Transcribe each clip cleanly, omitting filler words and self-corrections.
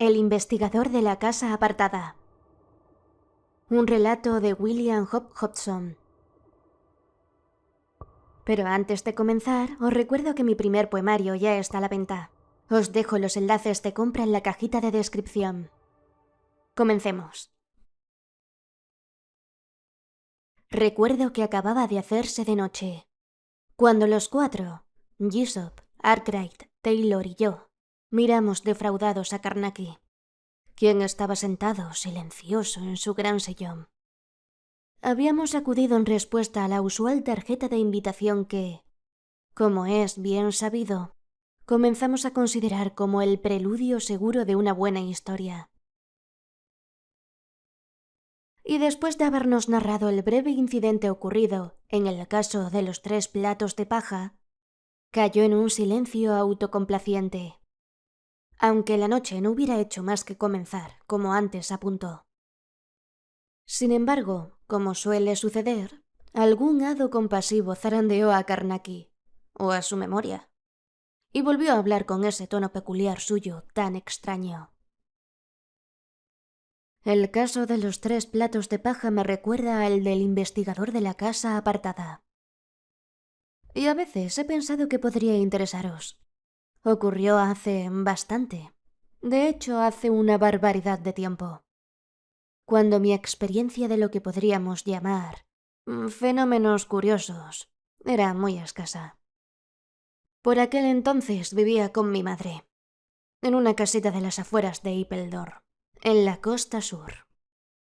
El investigador de la casa apartada. Un relato de William Hope Hodgson. Pero antes de comenzar, os recuerdo que mi primer poemario ya está a la venta. Os dejo los enlaces de compra en la cajita de descripción. Comencemos. Recuerdo que acababa de hacerse de noche, cuando los cuatro, Jessop, Arkwright, Taylor y yo, miramos defraudados a Carnacki, quien estaba sentado silencioso en su gran sillón. Habíamos acudido en respuesta a la usual tarjeta de invitación que, como es bien sabido, comenzamos a considerar como el preludio seguro de una buena historia. Y después de habernos narrado el breve incidente ocurrido en el caso de los 3 platos de paja, cayó en un silencio autocomplaciente, aunque la noche no hubiera hecho más que comenzar, como antes apuntó. Sin embargo, como suele suceder, algún hado compasivo zarandeó a Carnacki, o a su memoria, y volvió a hablar con ese tono peculiar suyo tan extraño. El caso de los 3 platos de paja me recuerda al del investigador de la casa apartada. Y a veces he pensado que podría interesaros. Ocurrió hace bastante. De hecho, hace una barbaridad de tiempo. Cuando mi experiencia de lo que podríamos llamar fenómenos curiosos era muy escasa. Por aquel entonces vivía con mi madre, en una casita de las afueras de Ipeldor, en la costa sur.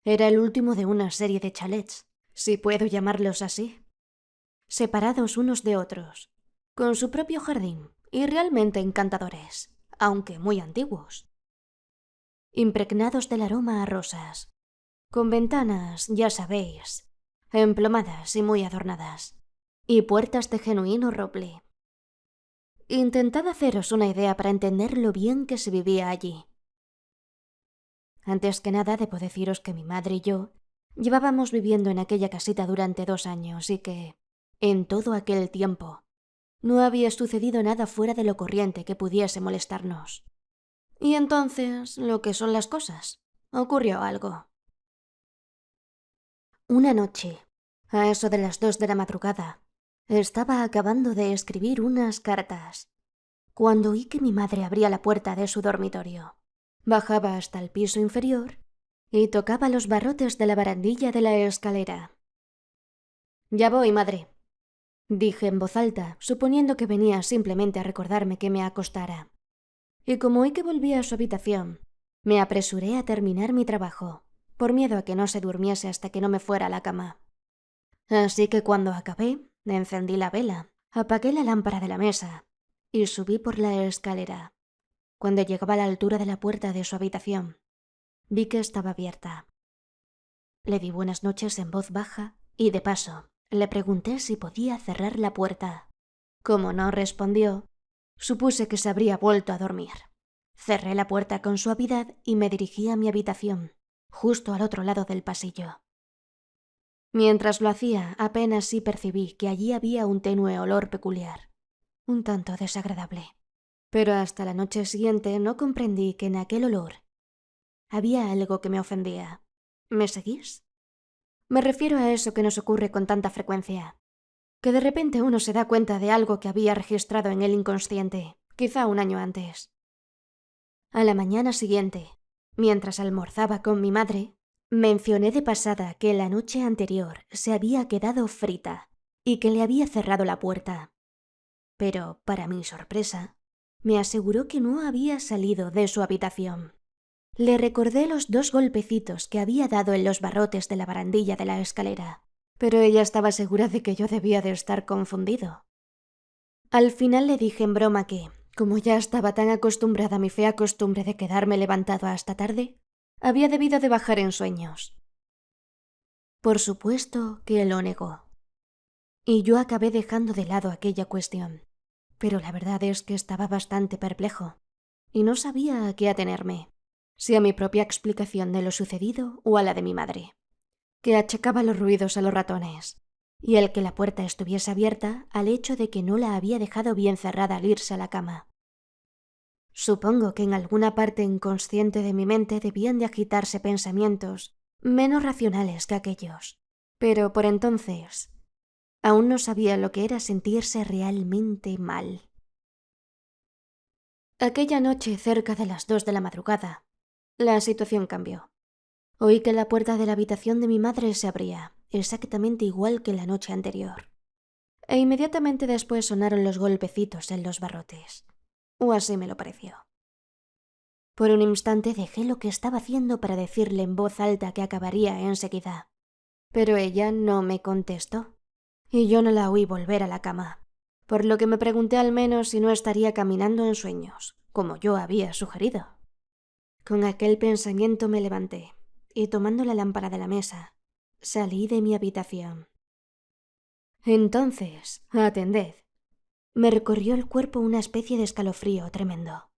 Era el último de una serie de chalets, si puedo llamarlos así, separados unos de otros, con su propio jardín y realmente encantadores, aunque muy antiguos. Impregnados del aroma a rosas, con ventanas, ya sabéis, emplomadas y muy adornadas, y puertas de genuino roble. Intentad haceros una idea para entender lo bien que se vivía allí. Antes que nada, debo deciros que mi madre y yo llevábamos viviendo en aquella casita durante 2 años y que, en todo aquel tiempo, no había sucedido nada fuera de lo corriente que pudiese molestarnos. Y entonces, lo que son las cosas, ocurrió algo. Una noche, a eso de las 2 de la madrugada, estaba acabando de escribir unas cartas, cuando oí que mi madre abría la puerta de su dormitorio, bajaba hasta el piso inferior y tocaba los barrotes de la barandilla de la escalera. «Ya voy, madre», dije en voz alta, suponiendo que venía simplemente a recordarme que me acostara. Y como oí que volvía a su habitación, me apresuré a terminar mi trabajo, por miedo a que no se durmiese hasta que no me fuera a la cama. Así que cuando acabé, encendí la vela, apagué la lámpara de la mesa y subí por la escalera. Cuando llegaba a la altura de la puerta de su habitación, vi que estaba abierta. Le di buenas noches en voz baja y, de paso, le pregunté si podía cerrar la puerta. Como no respondió, supuse que se habría vuelto a dormir. Cerré la puerta con suavidad y me dirigí a mi habitación, justo al otro lado del pasillo. Mientras lo hacía, apenas sí percibí que allí había un tenue olor peculiar, un tanto desagradable. Pero hasta la noche siguiente no comprendí que en aquel olor había algo que me ofendía. ¿Me seguís? Me refiero a eso que nos ocurre con tanta frecuencia, que de repente uno se da cuenta de algo que había registrado en el inconsciente, quizá un año antes. A la mañana siguiente, mientras almorzaba con mi madre, mencioné de pasada que la noche anterior se había quedado frita y que le había cerrado la puerta. Pero, para mi sorpresa, me aseguró que no había salido de su habitación. Le recordé los 2 golpecitos que había dado en los barrotes de la barandilla de la escalera, pero ella estaba segura de que yo debía de estar confundido. Al final le dije en broma que, como ya estaba tan acostumbrada a mi fea costumbre de quedarme levantado hasta tarde, había debido de bajar en sueños. Por supuesto que lo negó. Y yo acabé dejando de lado aquella cuestión. Pero la verdad es que estaba bastante perplejo, y no sabía a qué atenerme, si a mi propia explicación de lo sucedido o a la de mi madre, que achacaba los ruidos a los ratones, y el que la puerta estuviese abierta al hecho de que no la había dejado bien cerrada al irse a la cama. Supongo que en alguna parte inconsciente de mi mente debían de agitarse pensamientos menos racionales que aquellos. Pero por entonces, aún no sabía lo que era sentirse realmente mal. Aquella noche, cerca de las 2 de la madrugada, la situación cambió. Oí que la puerta de la habitación de mi madre se abría, exactamente igual que la noche anterior. E inmediatamente después sonaron los golpecitos en los barrotes. O así me lo pareció. Por un instante dejé lo que estaba haciendo para decirle en voz alta que acabaría enseguida. Pero ella no me contestó, y yo no la oí volver a la cama, por lo que me pregunté al menos si no estaría caminando en sueños, como yo había sugerido. Con aquel pensamiento me levanté, y tomando la lámpara de la mesa, salí de mi habitación. Entonces, atended, me recorrió el cuerpo una especie de escalofrío tremendo,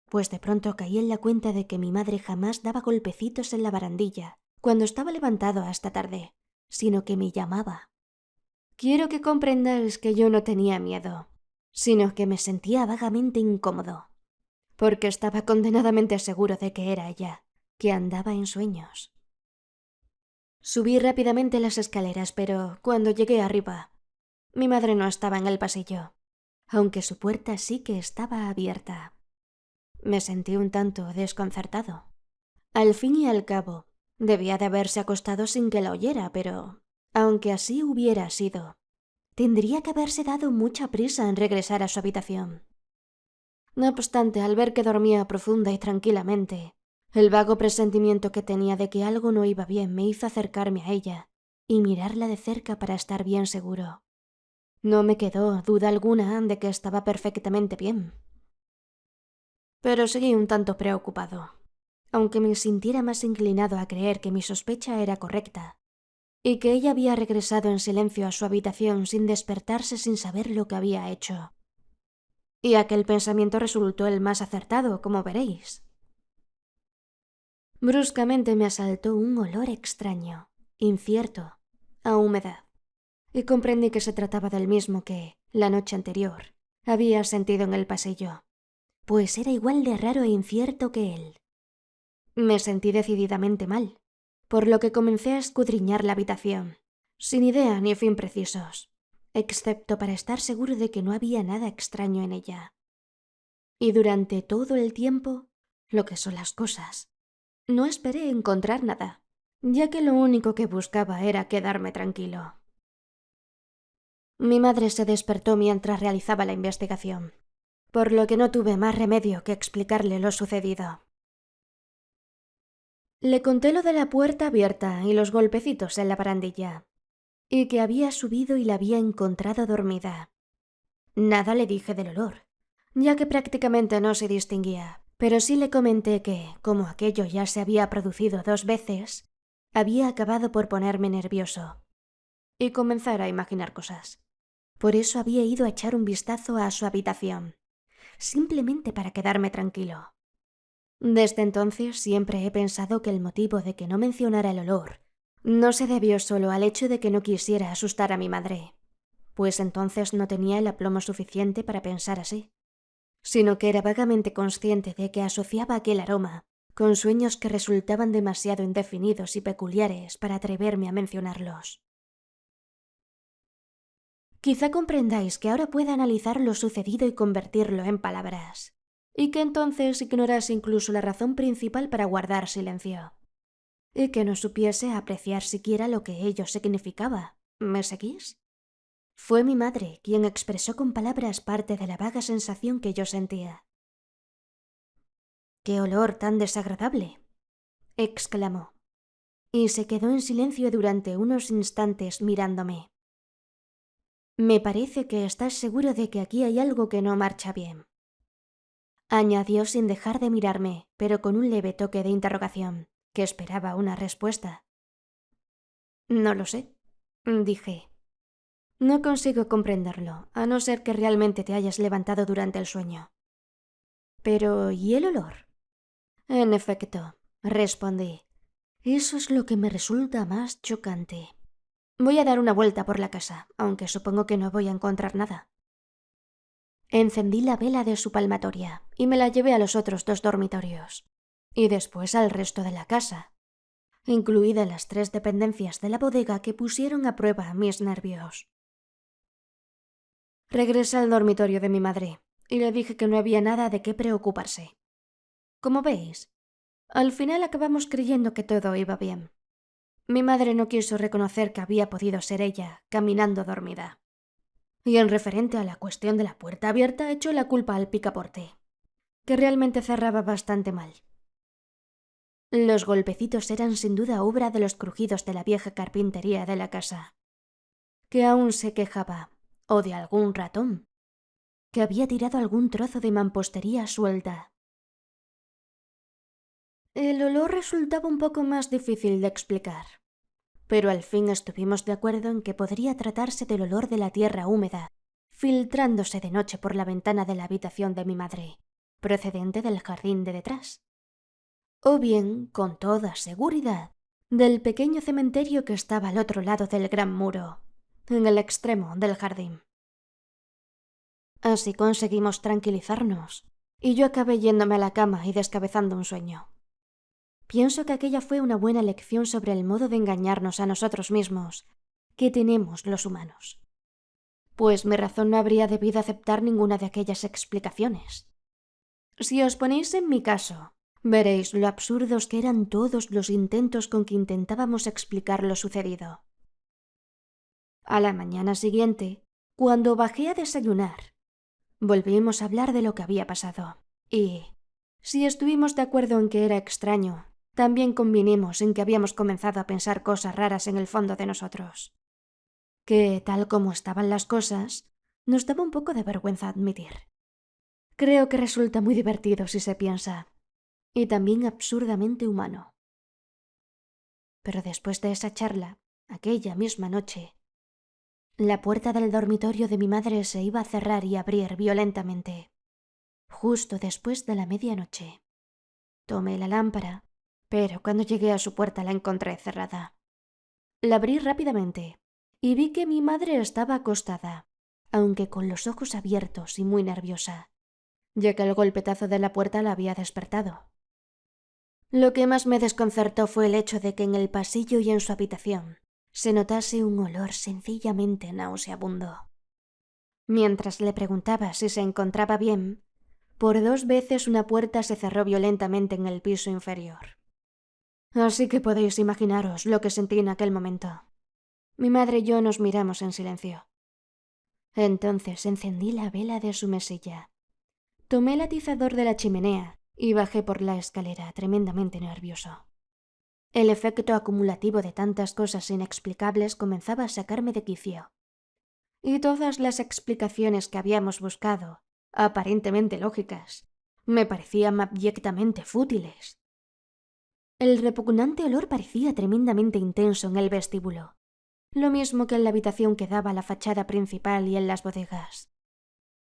pues de pronto caí en la cuenta de que mi madre jamás daba golpecitos en la barandilla cuando estaba levantado hasta tarde, sino que me llamaba. Quiero que comprendáis que yo no tenía miedo, sino que me sentía vagamente incómodo, porque estaba condenadamente seguro de que era ella, que andaba en sueños. Subí rápidamente las escaleras, pero cuando llegué arriba, mi madre no estaba en el pasillo, aunque su puerta sí que estaba abierta. Me sentí un tanto desconcertado. Al fin y al cabo, debía de haberse acostado sin que la oyera, pero, aunque así hubiera sido, tendría que haberse dado mucha prisa en regresar a su habitación. No obstante, al ver que dormía profunda y tranquilamente, el vago presentimiento que tenía de que algo no iba bien me hizo acercarme a ella y mirarla de cerca para estar bien seguro. No me quedó duda alguna de que estaba perfectamente bien. Pero seguí un tanto preocupado, aunque me sintiera más inclinado a creer que mi sospecha era correcta, y que ella había regresado en silencio a su habitación sin despertarse sin saber lo que había hecho. Y aquel pensamiento resultó el más acertado, como veréis. Bruscamente me asaltó un olor extraño, incierto, a humedad, y comprendí que se trataba del mismo que, la noche anterior, había sentido en el pasillo, pues era igual de raro e incierto que él. Me sentí decididamente mal, por lo que comencé a escudriñar la habitación, sin idea ni fin precisos, excepto para estar seguro de que no había nada extraño en ella. Y durante todo el tiempo, lo que son las cosas, no esperé encontrar nada, ya que lo único que buscaba era quedarme tranquilo. Mi madre se despertó mientras realizaba la investigación, por lo que no tuve más remedio que explicarle lo sucedido. Le conté lo de la puerta abierta y los golpecitos en la barandilla, y que había subido y la había encontrado dormida. Nada le dije del olor, ya que prácticamente no se distinguía, pero sí le comenté que, como aquello ya se había producido 2 veces, había acabado por ponerme nervioso y comenzar a imaginar cosas. Por eso había ido a echar un vistazo a su habitación, simplemente para quedarme tranquilo. Desde entonces siempre he pensado que el motivo de que no mencionara el olor no se debió solo al hecho de que no quisiera asustar a mi madre, pues entonces no tenía el aplomo suficiente para pensar así, sino que era vagamente consciente de que asociaba aquel aroma con sueños que resultaban demasiado indefinidos y peculiares para atreverme a mencionarlos. Quizá comprendáis que ahora pueda analizar lo sucedido y convertirlo en palabras, y que entonces ignorase incluso la razón principal para guardar silencio, y que no supiese apreciar siquiera lo que ello significaba. ¿Me seguís? Fue mi madre quien expresó con palabras parte de la vaga sensación que yo sentía. «¡Qué olor tan desagradable!», exclamó, y se quedó en silencio durante unos instantes mirándome. «Me parece que estás seguro de que aquí hay algo que no marcha bien», añadió sin dejar de mirarme, pero con un leve toque de interrogación, que esperaba una respuesta. «No lo sé», dije. «No consigo comprenderlo, a no ser que realmente te hayas levantado durante el sueño». «Pero, ¿y el olor?». «En efecto», respondí. «Eso es lo que me resulta más chocante. Voy a dar una vuelta por la casa, aunque supongo que no voy a encontrar nada». Encendí la vela de su palmatoria y me la llevé a los otros 2 dormitorios, y después al resto de la casa, incluidas las 3 dependencias de la bodega que pusieron a prueba mis nervios. Regresé al dormitorio de mi madre y le dije que no había nada de qué preocuparse. Como veis, al final acabamos creyendo que todo iba bien. Mi madre no quiso reconocer que había podido ser ella, caminando dormida. Y en referente a la cuestión de la puerta abierta, echó la culpa al picaporte, que realmente cerraba bastante mal. Los golpecitos eran sin duda obra de los crujidos de la vieja carpintería de la casa, que aún se quejaba, o de algún ratón, que había tirado algún trozo de mampostería suelta. El olor resultaba un poco más difícil de explicar, pero al fin estuvimos de acuerdo en que podría tratarse del olor de la tierra húmeda, filtrándose de noche por la ventana de la habitación de mi madre, procedente del jardín de detrás. O bien, con toda seguridad, del pequeño cementerio que estaba al otro lado del gran muro, en el extremo del jardín. Así conseguimos tranquilizarnos, y yo acabé yéndome a la cama y descabezando un sueño. Pienso que aquella fue una buena lección sobre el modo de engañarnos a nosotros mismos que tenemos los humanos, pues mi razón no habría debido aceptar ninguna de aquellas explicaciones. Si os ponéis en mi caso, veréis lo absurdos que eran todos los intentos con que intentábamos explicar lo sucedido. A la mañana siguiente, cuando bajé a desayunar, volvimos a hablar de lo que había pasado, y, si estuvimos de acuerdo en que era extraño, también convinimos en que habíamos comenzado a pensar cosas raras en el fondo de nosotros, que, tal como estaban las cosas, nos daba un poco de vergüenza admitir. Creo que resulta muy divertido si se piensa, y también absurdamente humano. Pero después de esa charla, aquella misma noche, la puerta del dormitorio de mi madre se iba a cerrar y abrir violentamente, justo después de la medianoche. Tomé la lámpara, pero cuando llegué a su puerta la encontré cerrada. La abrí rápidamente y vi que mi madre estaba acostada, aunque con los ojos abiertos y muy nerviosa, ya que el golpetazo de la puerta la había despertado. Lo que más me desconcertó fue el hecho de que en el pasillo y en su habitación se notase un olor sencillamente nauseabundo. Mientras le preguntaba si se encontraba bien, por 2 veces una puerta se cerró violentamente en el piso inferior. Así que podéis imaginaros lo que sentí en aquel momento. Mi madre y yo nos miramos en silencio. Entonces encendí la vela de su mesilla, tomé el atizador de la chimenea y bajé por la escalera tremendamente nervioso. El efecto acumulativo de tantas cosas inexplicables comenzaba a sacarme de quicio. Y todas las explicaciones que habíamos buscado, aparentemente lógicas, me parecían abyectamente fútiles. El repugnante olor parecía tremendamente intenso en el vestíbulo, lo mismo que en la habitación que daba a la fachada principal y en las bodegas.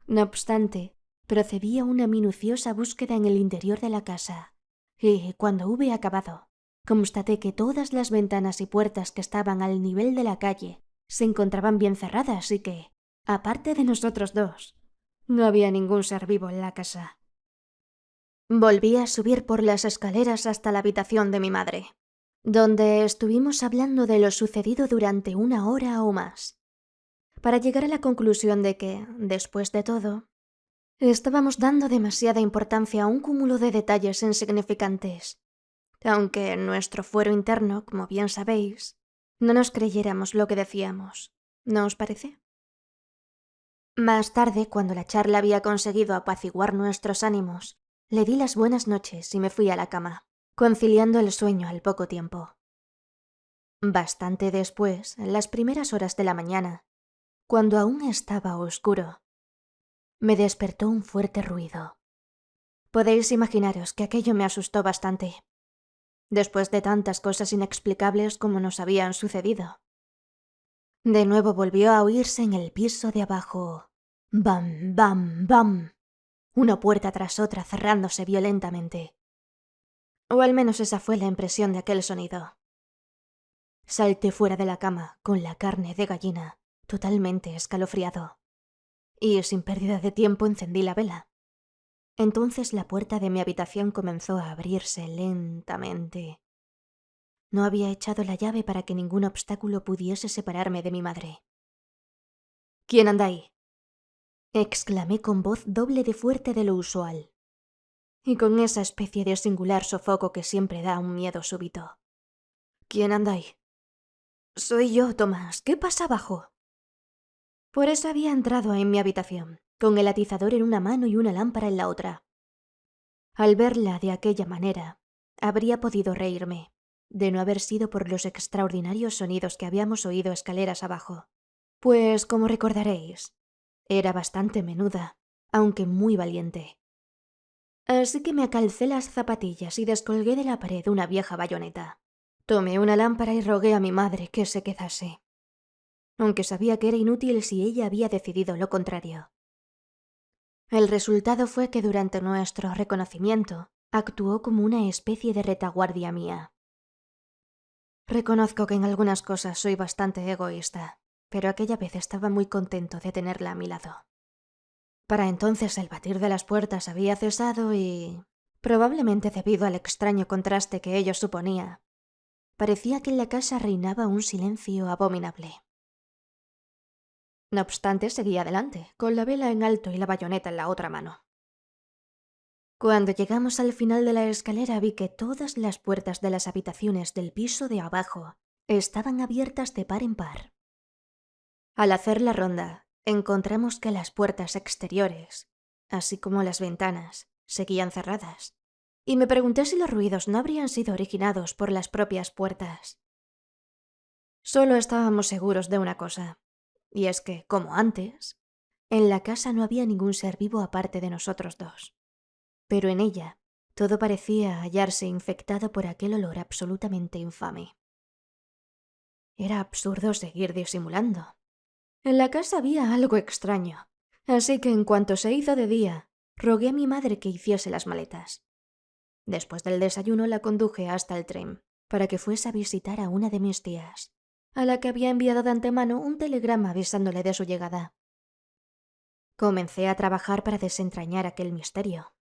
No obstante, procedía una minuciosa búsqueda en el interior de la casa, y cuando hube acabado, constaté que todas las ventanas y puertas que estaban al nivel de la calle se encontraban bien cerradas y que, aparte de nosotros 2, no había ningún ser vivo en la casa. Volví a subir por las escaleras hasta la habitación de mi madre, donde estuvimos hablando de lo sucedido durante 1 hora o más, para llegar a la conclusión de que, después de todo, estábamos dando demasiada importancia a un cúmulo de detalles insignificantes, aunque en nuestro fuero interno, como bien sabéis, no nos creyéramos lo que decíamos, ¿no os parece? Más tarde, cuando la charla había conseguido apaciguar nuestros ánimos, le di las buenas noches y me fui a la cama, conciliando el sueño al poco tiempo. Bastante después, en las primeras horas de la mañana, cuando aún estaba oscuro, me despertó un fuerte ruido. Podéis imaginaros que aquello me asustó bastante, después de tantas cosas inexplicables como nos habían sucedido. De nuevo volvió a oírse en el piso de abajo. ¡Bam, bam, bam! Una puerta tras otra cerrándose violentamente. O al menos esa fue la impresión de aquel sonido. Salté fuera de la cama con la carne de gallina, totalmente escalofriado. y sin pérdida de tiempo encendí la vela. Entonces la puerta de mi habitación comenzó a abrirse lentamente. No había echado la llave para que ningún obstáculo pudiese separarme de mi madre. «¿Quién anda ahí?», exclamé con voz doble de fuerte de lo usual, y con esa especie de singular sofoco que siempre da un miedo súbito. «¿Quién anda ahí?». «Soy yo, Tomás. ¿Qué pasa abajo?». Por eso había entrado en mi habitación, con el atizador en una mano y una lámpara en la otra. Al verla de aquella manera, habría podido reírme, de no haber sido por los extraordinarios sonidos que habíamos oído escaleras abajo. Pues, como recordaréis, era bastante menuda, aunque muy valiente. Así que me acalcé las zapatillas y descolgué de la pared una vieja bayoneta. Tomé una lámpara y rogué a mi madre que se quedase, aunque sabía que era inútil si ella había decidido lo contrario. El resultado fue que durante nuestro reconocimiento actuó como una especie de retaguardia mía. Reconozco que en algunas cosas soy bastante egoísta, pero aquella vez estaba muy contento de tenerla a mi lado. Para entonces el batir de las puertas había cesado y, probablemente debido al extraño contraste que ello suponía, parecía que en la casa reinaba un silencio abominable. No obstante, seguí adelante, con la vela en alto y la bayoneta en la otra mano. Cuando llegamos al final de la escalera vi que todas las puertas de las habitaciones del piso de abajo estaban abiertas de par en par. Al hacer la ronda, encontramos que las puertas exteriores, así como las ventanas, seguían cerradas, y me pregunté si los ruidos no habrían sido originados por las propias puertas. Solo estábamos seguros de una cosa, y es que, como antes, en la casa no había ningún ser vivo aparte de nosotros dos. Pero en ella, todo parecía hallarse infectado por aquel olor absolutamente infame. Era absurdo seguir disimulando. En la casa había algo extraño, así que en cuanto se hizo de día, rogué a mi madre que hiciese las maletas. Después del desayuno la conduje hasta el tren, para que fuese a visitar a una de mis tías, a la que había enviado de antemano un telegrama avisándole de su llegada. Comencé a trabajar para desentrañar aquel misterio.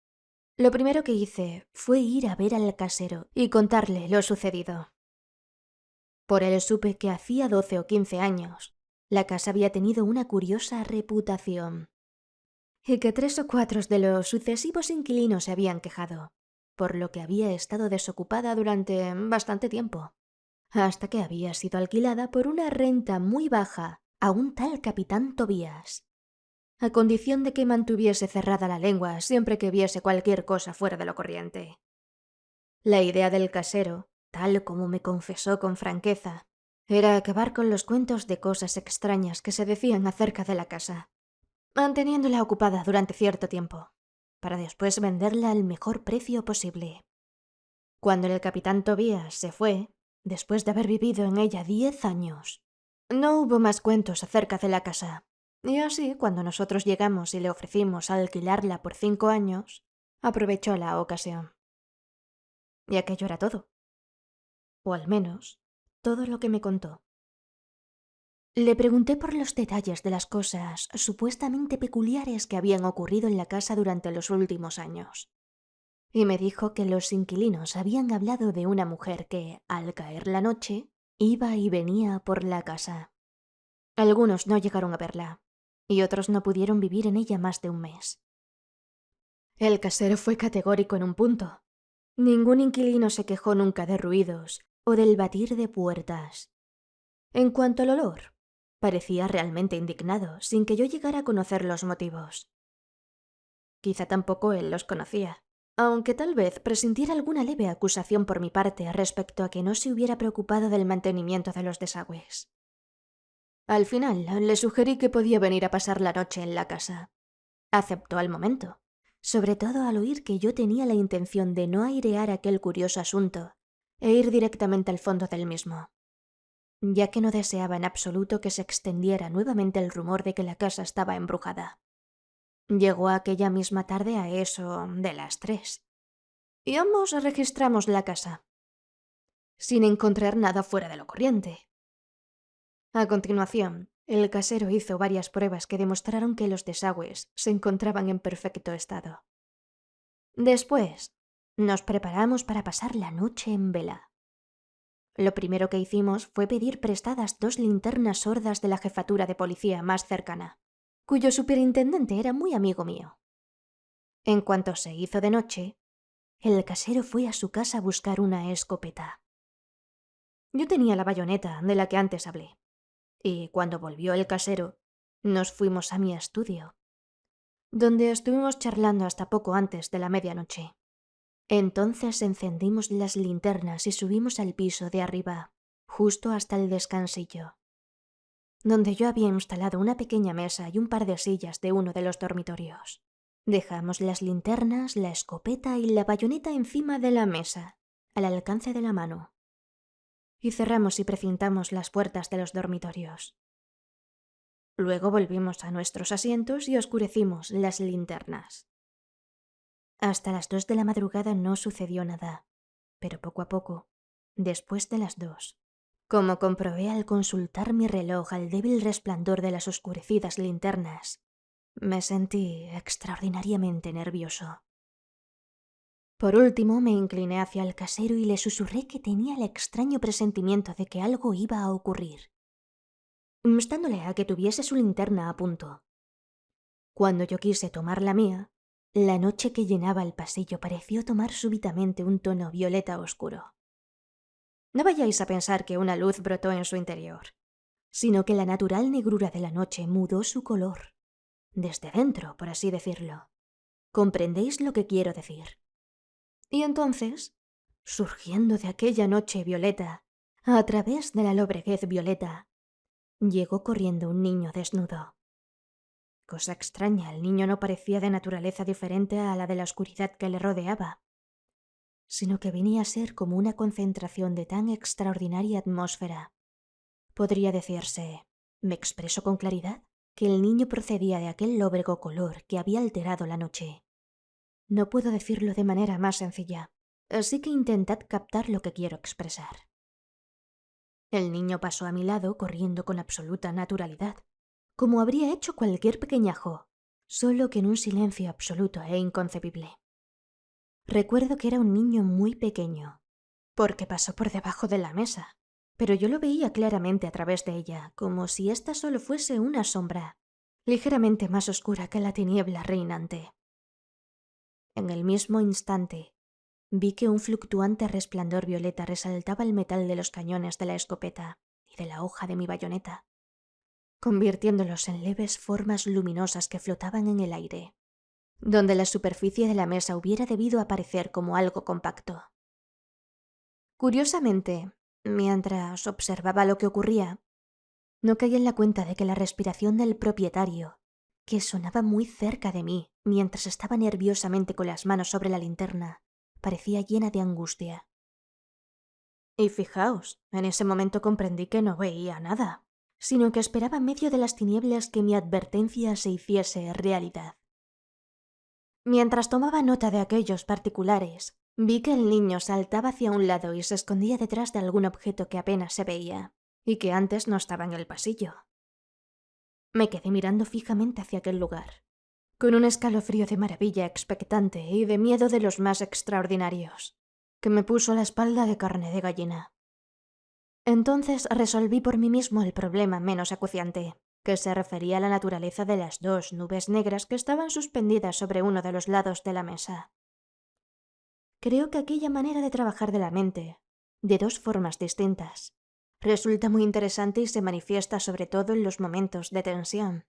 Lo primero que hice fue ir a ver al casero y contarle lo sucedido. Por él supe que hacía 12 o 15 años la casa había tenido una curiosa reputación, y que 3 o 4 de los sucesivos inquilinos se habían quejado, por lo que había estado desocupada durante bastante tiempo, hasta que había sido alquilada por una renta muy baja a un tal capitán Tobías, a condición de que mantuviese cerrada la lengua siempre que viese cualquier cosa fuera de lo corriente. La idea del casero, tal como me confesó con franqueza, era acabar con los cuentos de cosas extrañas que se decían acerca de la casa, manteniéndola ocupada durante cierto tiempo, para después venderla al mejor precio posible. Cuando el capitán Tobías se fue, después de haber vivido en ella 10 años, no hubo más cuentos acerca de la casa, y así, cuando nosotros llegamos y le ofrecimos alquilarla por 5 años, aprovechó la ocasión. Y aquello era todo. O al menos, todo lo que me contó. Le pregunté por los detalles de las cosas supuestamente peculiares que habían ocurrido en la casa durante los últimos años. Y me dijo que los inquilinos habían hablado de una mujer que, al caer la noche, iba y venía por la casa. Algunos no llegaron a verla, y otros no pudieron vivir en ella más de un mes. El casero fue categórico en un punto. Ningún inquilino se quejó nunca de ruidos o del batir de puertas. En cuanto al olor, parecía realmente indignado, sin que yo llegara a conocer los motivos. Quizá tampoco él los conocía, aunque tal vez presintiera alguna leve acusación por mi parte respecto a que no se hubiera preocupado del mantenimiento de los desagües. Al final, le sugerí que podía venir a pasar la noche en la casa. Aceptó al momento, sobre todo al oír que yo tenía la intención de no airear aquel curioso asunto e ir directamente al fondo del mismo, ya que no deseaba en absoluto que se extendiera nuevamente el rumor de que la casa estaba embrujada. Llegó aquella misma tarde a eso de las 3, y ambos registramos la casa, sin encontrar nada fuera de lo corriente. A continuación, El casero hizo varias pruebas que demostraron que los desagües se encontraban en perfecto estado. Después, nos preparamos para pasar la noche en vela. Lo primero que hicimos fue pedir prestadas 2 linternas sordas de la jefatura de policía más cercana, cuyo superintendente era muy amigo mío. En cuanto se hizo de noche, el casero fue a su casa a buscar una escopeta. Yo tenía la bayoneta de la que antes hablé, y cuando volvió el casero, nos fuimos a mi estudio, donde estuvimos charlando hasta poco antes de la medianoche. Entonces encendimos las linternas y subimos al piso de arriba, justo hasta el descansillo, donde yo había instalado una pequeña mesa y un par de sillas de uno de los dormitorios. Dejamos las linternas, la escopeta y la bayoneta encima de la mesa, al alcance de la mano, y cerramos y precintamos las puertas de los dormitorios. Luego volvimos a nuestros asientos y oscurecimos las linternas. Hasta las 2 de la madrugada no sucedió nada, pero poco a poco, después de las 2, como comprobé al consultar mi reloj al débil resplandor de las oscurecidas linternas, me sentí extraordinariamente nervioso. Por último, me incliné hacia el casero y le susurré que tenía el extraño presentimiento de que algo iba a ocurrir, instándole a que tuviese su linterna a punto. Cuando yo quise tomar la mía, la noche que llenaba el pasillo pareció tomar súbitamente un tono violeta oscuro. No vayáis a pensar que una luz brotó en su interior, sino que la natural negrura de la noche mudó su color, desde dentro, por así decirlo. ¿Comprendéis lo que quiero decir? Y entonces, surgiendo de aquella noche violeta, a través de la lobreguez violeta, llegó corriendo un niño desnudo. Cosa extraña, el niño no parecía de naturaleza diferente a la de la oscuridad que le rodeaba, sino que venía a ser como una concentración de tan extraordinaria atmósfera. Podría decirse, ¿me expreso con claridad?, que el niño procedía de aquel lóbrego color que había alterado la noche. No puedo decirlo de manera más sencilla, así que intentad captar lo que quiero expresar. El niño pasó a mi lado corriendo con absoluta naturalidad, como habría hecho cualquier pequeñajo, solo que en un silencio absoluto e inconcebible. Recuerdo que era un niño muy pequeño, porque pasó por debajo de la mesa, pero yo lo veía claramente a través de ella, como si ésta solo fuese una sombra, ligeramente más oscura que la tiniebla reinante. En el mismo instante, vi que un fluctuante resplandor violeta resaltaba el metal de los cañones de la escopeta y de la hoja de mi bayoneta, convirtiéndolos en leves formas luminosas que flotaban en el aire, donde la superficie de la mesa hubiera debido aparecer como algo compacto. Curiosamente, mientras observaba lo que ocurría, no caí en la cuenta de que la respiración del propietario, que sonaba muy cerca de mí mientras estaba nerviosamente con las manos sobre la linterna, parecía llena de angustia. Y fijaos, en ese momento comprendí que no veía nada, sino que esperaba en medio de las tinieblas que mi advertencia se hiciese realidad. Mientras tomaba nota de aquellos particulares, vi que el niño saltaba hacia un lado y se escondía detrás de algún objeto que apenas se veía, y que antes no estaba en el pasillo. Me quedé mirando fijamente hacia aquel lugar, con un escalofrío de maravilla expectante y de miedo de los más extraordinarios, que me puso la espalda de carne de gallina. Entonces resolví por mí mismo el problema menos acuciante, que se refería a la naturaleza de las 2 nubes negras que estaban suspendidas sobre uno de los lados de la mesa. Creo que aquella manera de trabajar de la mente, de 2 formas distintas, resulta muy interesante y se manifiesta sobre todo en los momentos de tensión.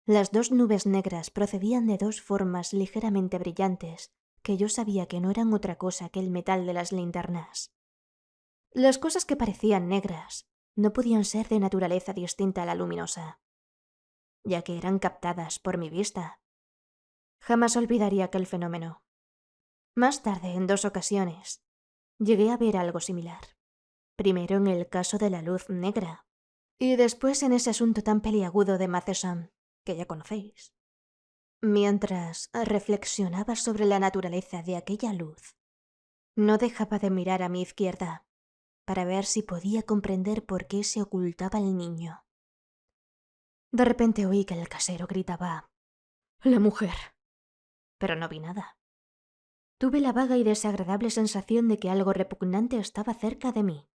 Las 2 nubes negras procedían de 2 formas ligeramente brillantes, que yo sabía que no eran otra cosa que el metal de las linternas. Las cosas que parecían negras no podían ser de naturaleza distinta a la luminosa, ya que eran captadas por mi vista. Jamás olvidaría aquel fenómeno. Más tarde, en 2 ocasiones, llegué a ver algo similar. Primero en el caso de la luz negra, y después en ese asunto tan peliagudo de Matheson, que ya conocéis. Mientras reflexionaba sobre la naturaleza de aquella luz, no dejaba de mirar a mi izquierda, para ver si podía comprender por qué se ocultaba el niño. De repente oí que el casero gritaba: «¡La mujer!». Pero no vi nada. Tuve la vaga y desagradable sensación de que algo repugnante estaba cerca de mí.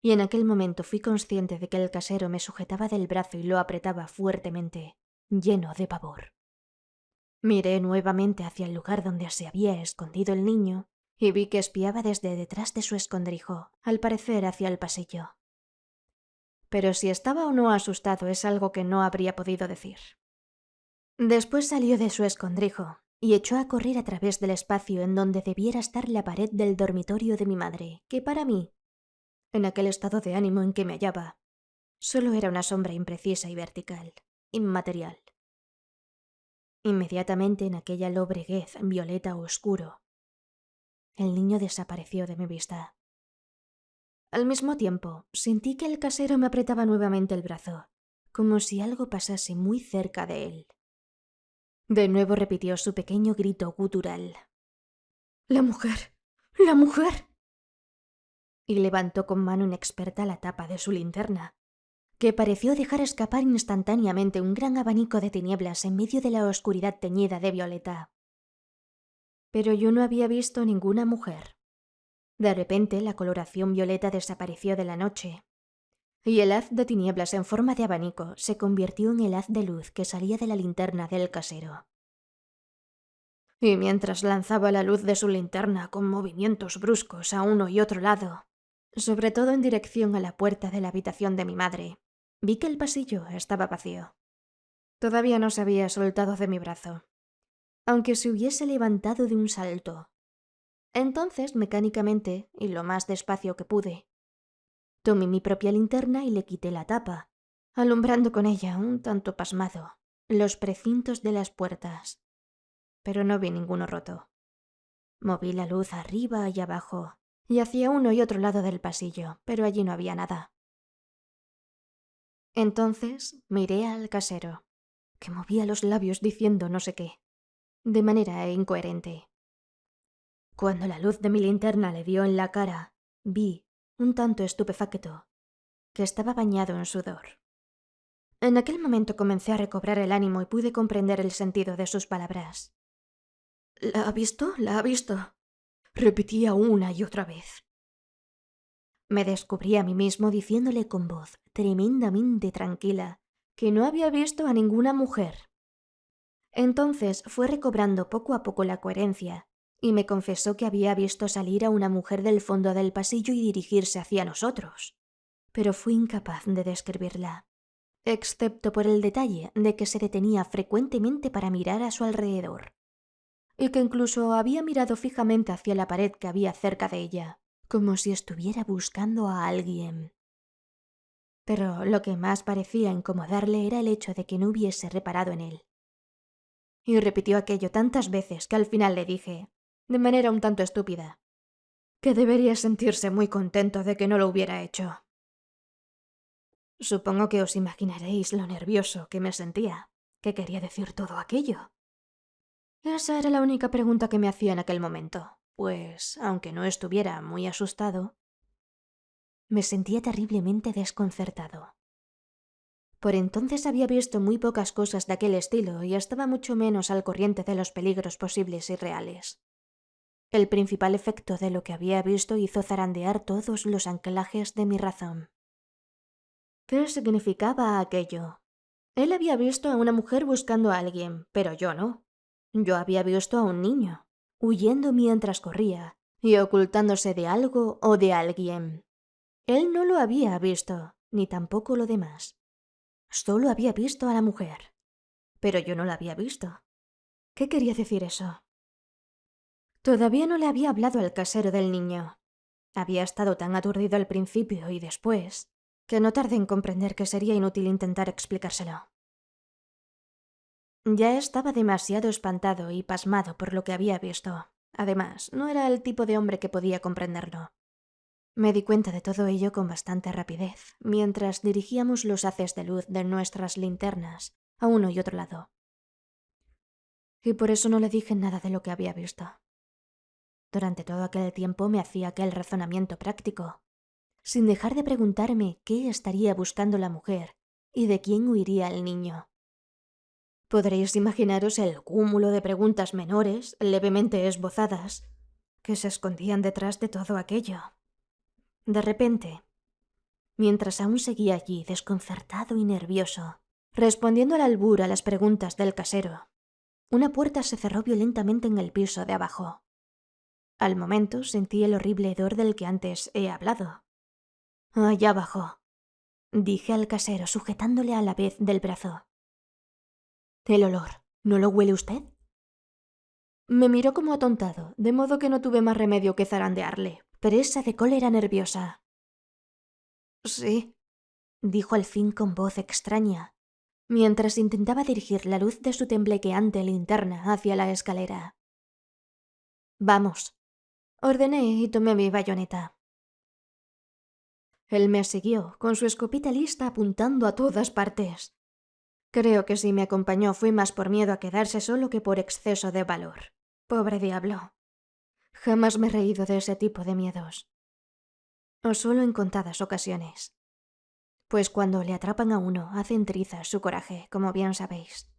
Y en aquel momento fui consciente de que el casero me sujetaba del brazo y lo apretaba fuertemente, lleno de pavor. Miré nuevamente hacia el lugar donde se había escondido el niño y vi que espiaba desde detrás de su escondrijo, al parecer hacia el pasillo. Pero si estaba o no asustado es algo que no habría podido decir. Después salió de su escondrijo y echó a correr a través del espacio en donde debiera estar la pared del dormitorio de mi madre, que para mí, en aquel estado de ánimo en que me hallaba, solo era una sombra imprecisa y vertical, inmaterial. Inmediatamente en aquella lobreguez violeta oscuro, el niño desapareció de mi vista. Al mismo tiempo, sentí que el casero me apretaba nuevamente el brazo, como si algo pasase muy cerca de él. De nuevo repitió su pequeño grito gutural: «¡La mujer! ¡La mujer!». Y levantó con mano inexperta la tapa de su linterna, que pareció dejar escapar instantáneamente un gran abanico de tinieblas en medio de la oscuridad teñida de violeta. Pero yo no había visto ninguna mujer. De repente la coloración violeta desapareció de la noche, y el haz de tinieblas en forma de abanico se convirtió en el haz de luz que salía de la linterna del casero. Y mientras lanzaba la luz de su linterna con movimientos bruscos a uno y otro lado, sobre todo en dirección a la puerta de la habitación de mi madre, vi que el pasillo estaba vacío. Todavía no se había soltado de mi brazo, aunque se hubiese levantado de un salto. Entonces, mecánicamente, y lo más despacio que pude, tomé mi propia linterna y le quité la tapa, alumbrando con ella, un tanto pasmado, los precintos de las puertas. Pero no vi ninguno roto. Moví la luz arriba y abajo, y hacia uno y otro lado del pasillo, pero allí no había nada. Entonces miré al casero, que movía los labios diciendo no sé qué, de manera incoherente. Cuando la luz de mi linterna le dio en la cara, vi, un tanto estupefacto, que estaba bañado en sudor. En aquel momento comencé a recobrar el ánimo y pude comprender el sentido de sus palabras. «¿La ha visto? ¿La ha visto?», repetía una y otra vez. Me descubrí a mí mismo diciéndole con voz tremendamente tranquila que no había visto a ninguna mujer. Entonces fue recobrando poco a poco la coherencia y me confesó que había visto salir a una mujer del fondo del pasillo y dirigirse hacia nosotros, pero fui incapaz de describirla, excepto por el detalle de que se detenía frecuentemente para mirar a su alrededor, y que incluso había mirado fijamente hacia la pared que había cerca de ella, como si estuviera buscando a alguien. Pero lo que más parecía incomodarle era el hecho de que no hubiese reparado en él. Y repitió aquello tantas veces que al final le dije, de manera un tanto estúpida, que debería sentirse muy contento de que no lo hubiera hecho. Supongo que os imaginaréis lo nervioso que me sentía, que quería decir todo aquello. Esa era la única pregunta que me hacía en aquel momento, pues, aunque no estuviera muy asustado, me sentía terriblemente desconcertado. Por entonces había visto muy pocas cosas de aquel estilo y estaba mucho menos al corriente de los peligros posibles y reales. El principal efecto de lo que había visto hizo zarandear todos los anclajes de mi razón. ¿Qué significaba aquello? Él había visto a una mujer buscando a alguien, pero yo no. Yo había visto a un niño, huyendo mientras corría y ocultándose de algo o de alguien. Él no lo había visto, ni tampoco lo demás. Solo había visto a la mujer, pero yo no la había visto. ¿Qué quería decir eso? Todavía no le había hablado al casero del niño. Había estado tan aturdido al principio y después, que no tardé en comprender que sería inútil intentar explicárselo. Ya estaba demasiado espantado y pasmado por lo que había visto. Además, no era el tipo de hombre que podía comprenderlo. Me di cuenta de todo ello con bastante rapidez, mientras dirigíamos los haces de luz de nuestras linternas a uno y otro lado. Y por eso no le dije nada de lo que había visto. Durante todo aquel tiempo me hacía aquel razonamiento práctico, sin dejar de preguntarme qué estaría buscando la mujer ¿Y de quién huiría el niño? Podréis imaginaros el cúmulo de preguntas menores, levemente esbozadas, que se escondían detrás de todo aquello. De repente, mientras aún seguía allí, desconcertado y nervioso, respondiendo al albur a las preguntas del casero, una puerta se cerró violentamente en el piso de abajo. Al momento sentí el horrible hedor del que antes he hablado. «Allá abajo», dije al casero, sujetándole a la vez del brazo. «El olor, ¿no lo huele usted?». Me miró como atontado, de modo que no tuve más remedio que zarandearle, presa de cólera nerviosa. «Sí», dijo al fin con voz extraña, mientras intentaba dirigir la luz de su temblequeante linterna hacia la escalera. «Vamos», ordené y tomé mi bayoneta. Él me siguió, con su escopeta lista apuntando a todas partes. Creo que si me acompañó fue más por miedo a quedarse solo que por exceso de valor. Pobre diablo. Jamás me he reído de ese tipo de miedos. O solo en contadas ocasiones. Pues cuando le atrapan a uno, hacen trizas su coraje, como bien sabéis.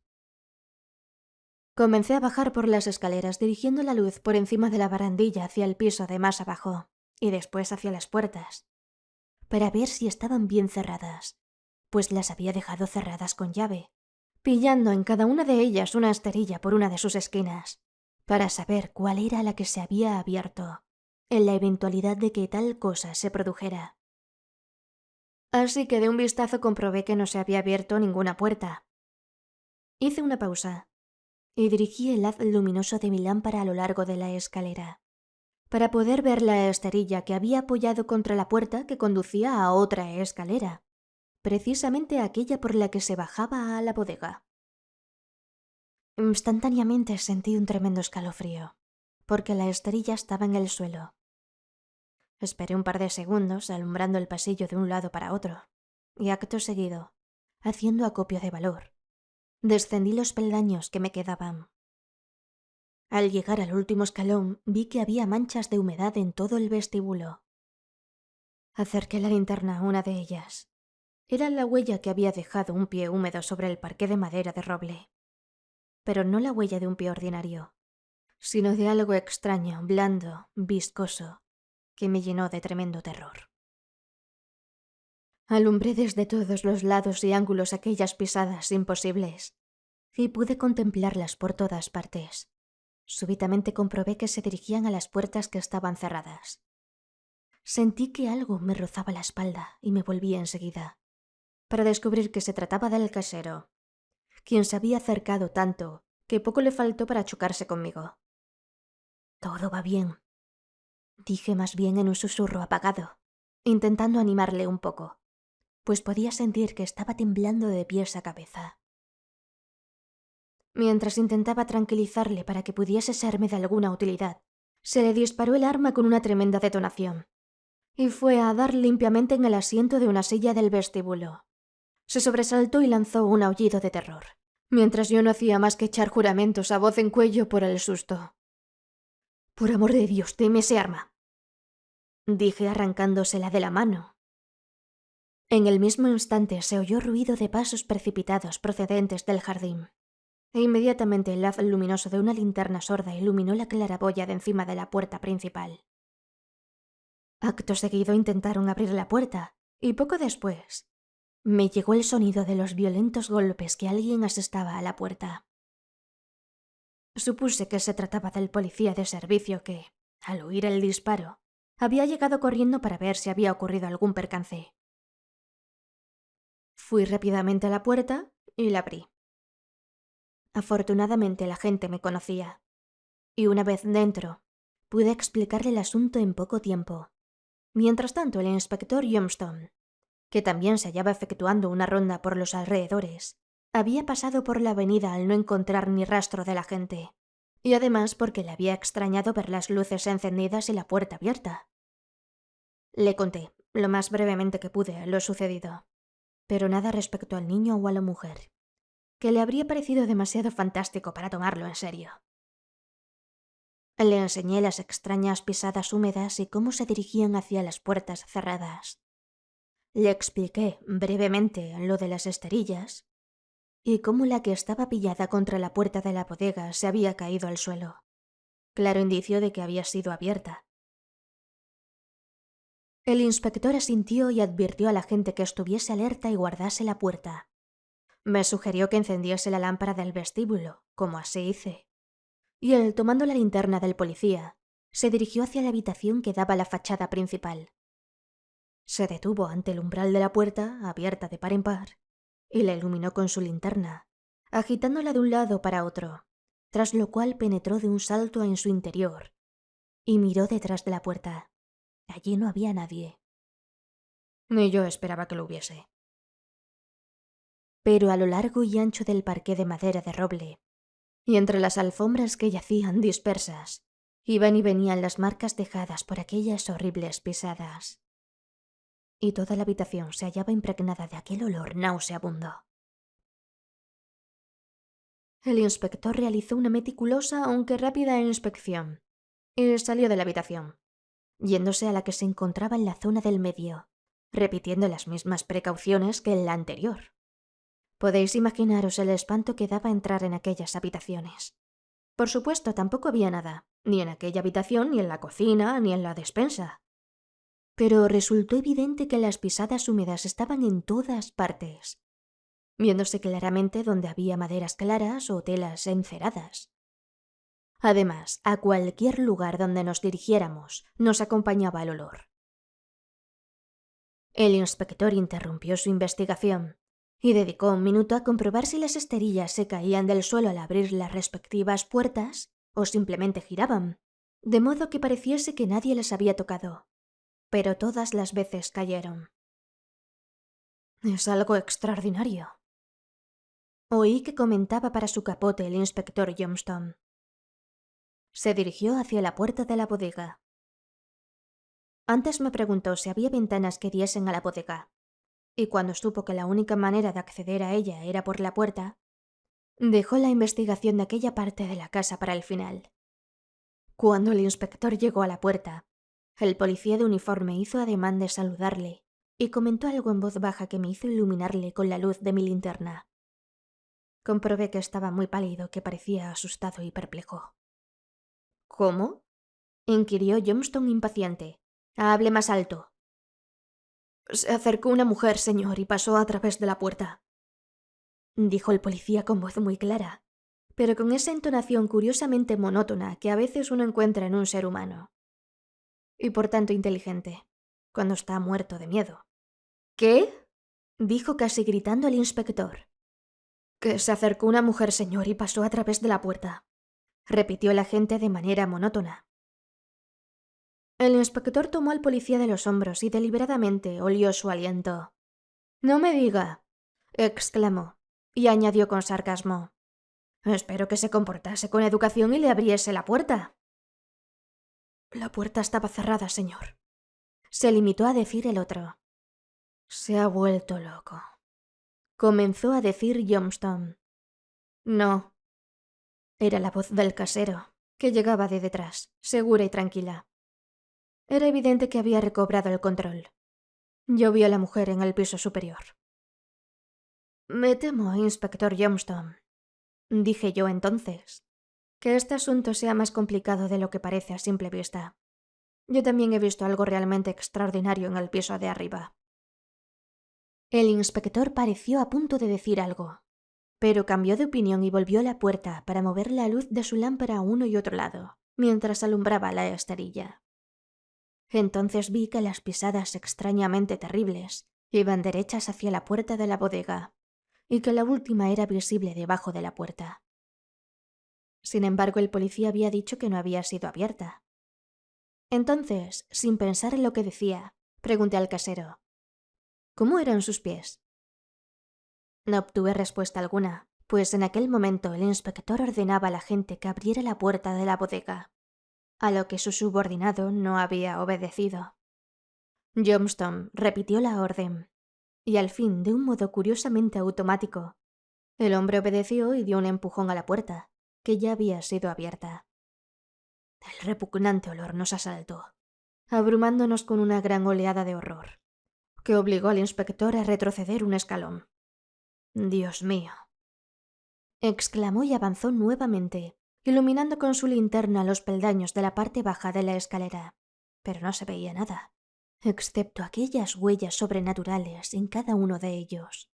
Comencé a bajar por las escaleras dirigiendo la luz por encima de la barandilla hacia el piso de más abajo, y después hacia las puertas, para ver si estaban bien cerradas, pues las había dejado cerradas con llave, pillando en cada una de ellas una esterilla por una de sus esquinas, para saber cuál era la que se había abierto, en la eventualidad de que tal cosa se produjera. Así que de un vistazo comprobé que no se había abierto ninguna puerta. Hice una pausa y dirigí el haz luminoso de mi lámpara a lo largo de la escalera, para poder ver la esterilla que había apoyado contra la puerta que conducía a otra escalera, precisamente aquella por la que se bajaba a la bodega. Instantáneamente sentí un tremendo escalofrío, porque la esterilla estaba en el suelo. Esperé un par de segundos alumbrando el pasillo de un lado para otro, y acto seguido, haciendo acopio de valor, descendí los peldaños que me quedaban. Al llegar al último escalón vi que había manchas de humedad en todo el vestíbulo. Acerqué la linterna a una de ellas. Era la huella que había dejado un pie húmedo sobre el parqué de madera de roble. Pero no la huella de un pie ordinario, sino de algo extraño, blando, viscoso, que me llenó de tremendo terror. Alumbré desde todos los lados y ángulos aquellas pisadas imposibles, y pude contemplarlas por todas partes. Súbitamente comprobé que se dirigían a las puertas que estaban cerradas. Sentí que algo me rozaba la espalda y me volví enseguida, para descubrir que se trataba del casero, quien se había acercado tanto que poco le faltó para chocarse conmigo. «Todo va bien», dije más bien en un susurro apagado, intentando animarle un poco, pues podía sentir que estaba temblando de pies a cabeza. Mientras intentaba tranquilizarle para que pudiese serme de alguna utilidad, se le disparó el arma con una tremenda detonación, y fue a dar limpiamente en el asiento de una silla del vestíbulo. Se sobresaltó y lanzó un aullido de terror, mientras yo no hacía más que echar juramentos a voz en cuello por el susto. «Por amor de Dios, deme ese arma», dije arrancándosela de la mano. En el mismo instante se oyó ruido de pasos precipitados procedentes del jardín, e inmediatamente el haz luminoso de una linterna sorda iluminó la claraboya de encima de la puerta principal. Acto seguido intentaron abrir la puerta, y poco después me llegó el sonido de los violentos golpes que alguien asestaba a la puerta. Supuse que se trataba del policía de servicio que, al oír el disparo, había llegado corriendo para ver si había ocurrido algún percance. Fui rápidamente a la puerta y la abrí. Afortunadamente la gente me conocía, y una vez dentro, pude explicarle el asunto en poco tiempo. Mientras tanto, el inspector Johnstone, que también se hallaba efectuando una ronda por los alrededores, había pasado por la avenida al no encontrar ni rastro de la gente, y además porque le había extrañado ver las luces encendidas y la puerta abierta. Le conté, lo más brevemente que pude, lo sucedido, pero nada respecto al niño o a la mujer, que le habría parecido demasiado fantástico para tomarlo en serio. Le enseñé las extrañas pisadas húmedas y cómo se dirigían hacia las puertas cerradas. Le expliqué brevemente lo de las esterillas y cómo la que estaba pillada contra la puerta de la bodega se había caído al suelo. Claro indicio de que había sido abierta. El inspector asintió y advirtió a la gente que estuviese alerta y guardase la puerta. Me sugirió que encendiese la lámpara del vestíbulo, como así hice. Y él, tomando la linterna del policía, se dirigió hacia la habitación que daba a la fachada principal. Se detuvo ante el umbral de la puerta, abierta de par en par, y la iluminó con su linterna, agitándola de un lado para otro, tras lo cual penetró de un salto en su interior y miró detrás de la puerta. Allí no había nadie. Ni yo esperaba que lo hubiese. Pero a lo largo y ancho del parqué de madera de roble, y entre las alfombras que yacían dispersas, iban y venían las marcas dejadas por aquellas horribles pisadas. Y toda la habitación se hallaba impregnada de aquel olor nauseabundo. El inspector realizó una meticulosa aunque rápida inspección y salió de la habitación, yéndose a la que se encontraba en la zona del medio, repitiendo las mismas precauciones que en la anterior. Podéis imaginaros el espanto que daba entrar en aquellas habitaciones. Por supuesto, tampoco había nada, ni en aquella habitación, ni en la cocina, ni en la despensa. Pero resultó evidente que las pisadas húmedas estaban en todas partes, viéndose claramente donde había maderas claras o telas enceradas. Además, a cualquier lugar donde nos dirigiéramos, nos acompañaba el olor. El inspector interrumpió su investigación y dedicó un minuto a comprobar si las esterillas se caían del suelo al abrir las respectivas puertas o simplemente giraban, de modo que pareciese que nadie las había tocado. Pero todas las veces cayeron. Es algo extraordinario. Oí que comentaba para su capote el inspector Johnstone. Se dirigió hacia la puerta de la bodega. Antes me preguntó si había ventanas que diesen a la bodega, y cuando supo que la única manera de acceder a ella era por la puerta, dejó la investigación de aquella parte de la casa para el final. Cuando el inspector llegó a la puerta, el policía de uniforme hizo ademán de saludarle y comentó algo en voz baja que me hizo iluminarle con la luz de mi linterna. Comprobé que estaba muy pálido, que parecía asustado y perplejo. ¿Cómo?, inquirió Johnstone impaciente. Hable más alto. Se acercó una mujer, señor, y pasó a través de la puerta, dijo el policía con voz muy clara, pero con esa entonación curiosamente monótona que a veces uno encuentra en un ser humano. Y por tanto inteligente, cuando está muerto de miedo. ¿Qué?, dijo casi gritando el inspector. Que se acercó una mujer, señor, y pasó a través de la puerta, repitió el agente de manera monótona. El inspector tomó al policía de los hombros y deliberadamente olió su aliento. «No me diga», exclamó, y añadió con sarcasmo. «Espero que se comportase con educación y le abriese la puerta». «La puerta estaba cerrada, señor», se limitó a decir el otro. «Se ha vuelto loco», comenzó a decir Johnstone. «No». Era la voz del casero, que llegaba de detrás, segura y tranquila. Era evidente que había recobrado el control. Yo vi a la mujer en el piso superior. «Me temo, inspector Johnstone», dije yo entonces, «que este asunto sea más complicado de lo que parece a simple vista. Yo también he visto algo realmente extraordinario en el piso de arriba». El inspector pareció a punto de decir algo, pero cambió de opinión y volvió a la puerta para mover la luz de su lámpara a uno y otro lado, mientras alumbraba la esterilla. Entonces vi que las pisadas extrañamente terribles iban derechas hacia la puerta de la bodega, y que la última era visible debajo de la puerta. Sin embargo, el policía había dicho que no había sido abierta. Entonces, sin pensar en lo que decía, pregunté al casero: «¿Cómo eran sus pies?». No obtuve respuesta alguna, pues en aquel momento el inspector ordenaba a la gente que abriera la puerta de la bodega, a lo que su subordinado no había obedecido. Johnstone repitió la orden, y al fin, de un modo curiosamente automático, el hombre obedeció y dio un empujón a la puerta, que ya había sido abierta. El repugnante olor nos asaltó, abrumándonos con una gran oleada de horror. que obligó al inspector a retroceder un escalón. «Dios mío», exclamó y avanzó nuevamente, iluminando con su linterna los peldaños de la parte baja de la escalera. Pero no se veía nada, excepto aquellas huellas sobrenaturales en cada uno de ellos.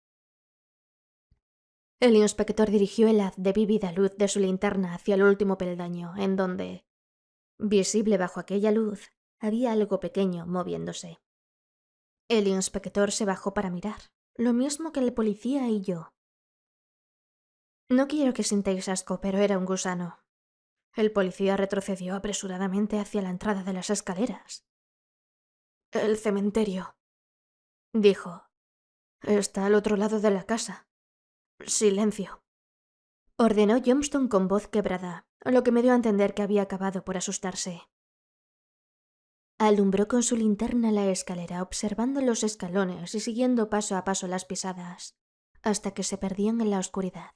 El inspector dirigió el haz de vívida luz de su linterna hacia el último peldaño, en donde, visible bajo aquella luz, había algo pequeño moviéndose. El inspector se bajó para mirar, lo mismo que el policía y yo. No quiero que sintáis asco, pero era un gusano. El policía retrocedió apresuradamente hacia la entrada de las escaleras. «El cementerio», dijo. «Está al otro lado de la casa. Silencio», ordenó Johnston con voz quebrada, lo que me dio a entender que había acabado por asustarse. Alumbró con su linterna la escalera, observando los escalones y siguiendo paso a paso las pisadas, hasta que se perdían en la oscuridad.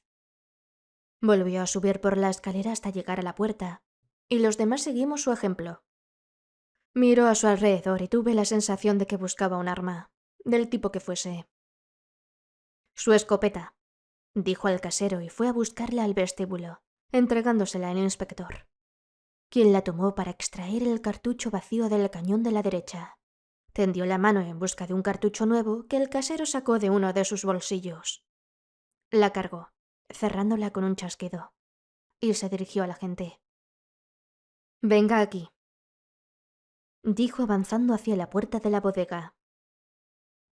Volvió a subir por la escalera hasta llegar a la puerta, y los demás seguimos su ejemplo. Miró a su alrededor y tuve la sensación de que buscaba un arma, del tipo que fuese. «Su escopeta», dijo al casero y fue a buscarla al vestíbulo, entregándosela al inspector, quien la tomó para extraer el cartucho vacío del cañón de la derecha. Tendió la mano en busca de un cartucho nuevo que el casero sacó de uno de sus bolsillos. La cargó, cerrándola con un chasquido, y se dirigió a la gente. «Venga aquí», dijo avanzando hacia la puerta de la bodega.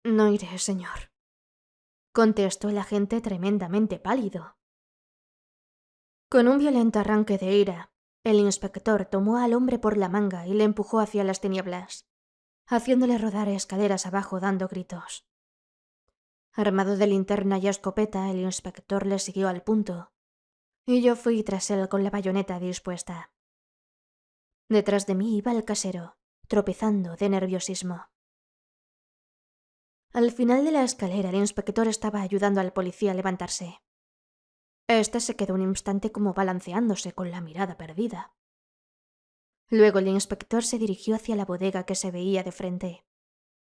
«No iré, señor», contestó el agente tremendamente pálido. Con un violento arranque de ira, el inspector tomó al hombre por la manga y le empujó hacia las tinieblas, haciéndole rodar escaleras abajo dando gritos. Armado de linterna y escopeta, el inspector le siguió al punto, y yo fui tras él con la bayoneta dispuesta. Detrás de mí iba el casero, tropezando de nerviosismo. Al final de la escalera, el inspector estaba ayudando al policía a levantarse. Este se quedó un instante como balanceándose con la mirada perdida. Luego el inspector se dirigió hacia la bodega que se veía de frente,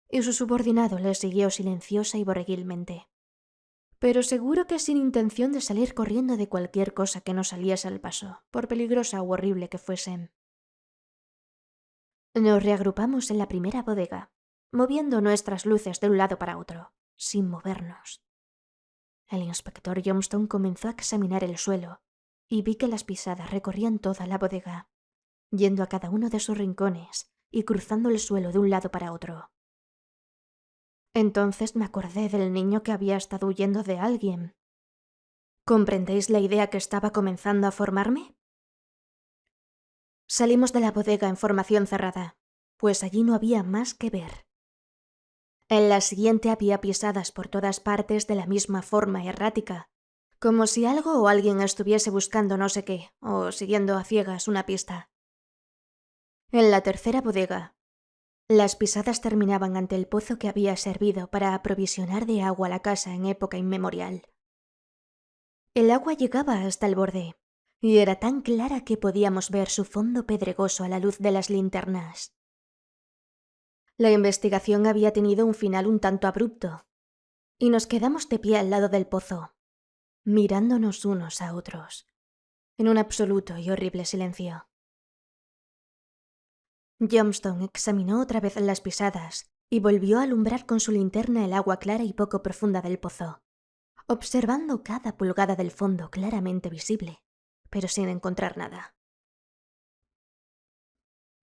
y su subordinado le siguió silenciosa y borreguilmente, pero seguro que sin intención de salir corriendo de cualquier cosa que no saliese al paso, por peligrosa u horrible que fuesen. Nos reagrupamos en la primera bodega, moviendo nuestras luces de un lado para otro, sin movernos. El inspector Johnston comenzó a examinar el suelo, y vi que las pisadas recorrían toda la bodega, yendo a cada uno de sus rincones y cruzando el suelo de un lado para otro. Entonces me acordé del niño que había estado huyendo de alguien. ¿Comprendéis la idea que estaba comenzando a formarme? Salimos de la bodega en formación cerrada, pues allí no había más que ver. En la siguiente había pisadas por todas partes de la misma forma errática, como si algo o alguien estuviese buscando no sé qué, o siguiendo a ciegas una pista. En la tercera bodega, las pisadas terminaban ante el pozo que había servido para aprovisionar de agua la casa en época inmemorial. El agua llegaba hasta el borde, y era tan clara que podíamos ver su fondo pedregoso a la luz de las linternas. La investigación había tenido un final un tanto abrupto, y nos quedamos de pie al lado del pozo, mirándonos unos a otros, en un absoluto y horrible silencio. Johnston examinó otra vez las pisadas y volvió a alumbrar con su linterna el agua clara y poco profunda del pozo, observando cada pulgada del fondo claramente visible, pero sin encontrar nada.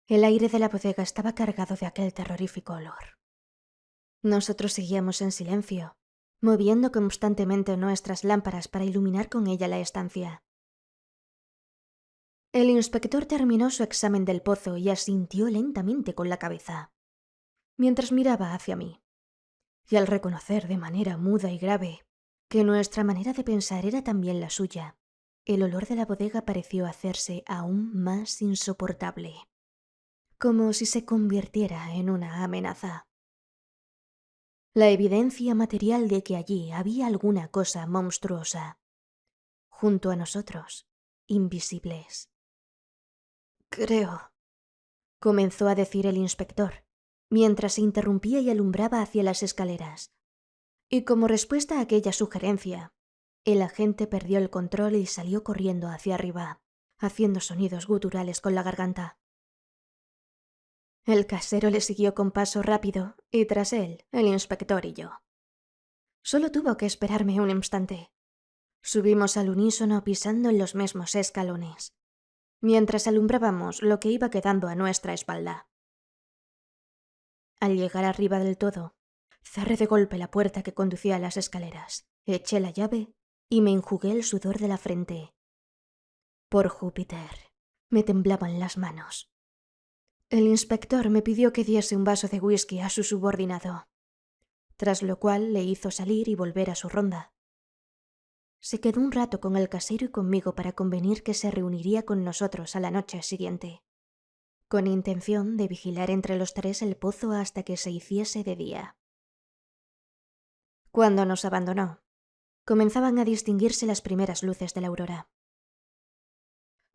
El aire de la bodega estaba cargado de aquel terrorífico olor. Nosotros seguíamos en silencio, moviendo constantemente nuestras lámparas para iluminar con ella la estancia. El inspector terminó su examen del pozo y asintió lentamente con la cabeza, mientras miraba hacia mí, y al reconocer de manera muda y grave que nuestra manera de pensar era también la suya, el olor de la bodega pareció hacerse aún más insoportable, como si se convirtiera en una amenaza. La evidencia material de que allí había alguna cosa monstruosa, junto a nosotros, invisibles. «Creo», comenzó a decir el inspector, mientras se interrumpía y alumbraba hacia las escaleras. Y como respuesta a aquella sugerencia, el agente perdió el control y salió corriendo hacia arriba, haciendo sonidos guturales con la garganta. El casero le siguió con paso rápido y tras él, el inspector y yo. Solo tuvo que esperarme un instante. Subimos al unísono pisando en los mismos escalones, mientras alumbrábamos lo que iba quedando a nuestra espalda. Al llegar arriba del todo, cerré de golpe la puerta que conducía a las escaleras, eché la llave y me enjugué el sudor de la frente. Por Júpiter, me temblaban las manos. El inspector me pidió que diese un vaso de whisky a su subordinado, tras lo cual le hizo salir y volver a su ronda. Se quedó un rato con el casero y conmigo para convenir que se reuniría con nosotros a la noche siguiente, con intención de vigilar entre los tres el pozo hasta que se hiciese de día. Cuando nos abandonó, comenzaban a distinguirse las primeras luces de la aurora.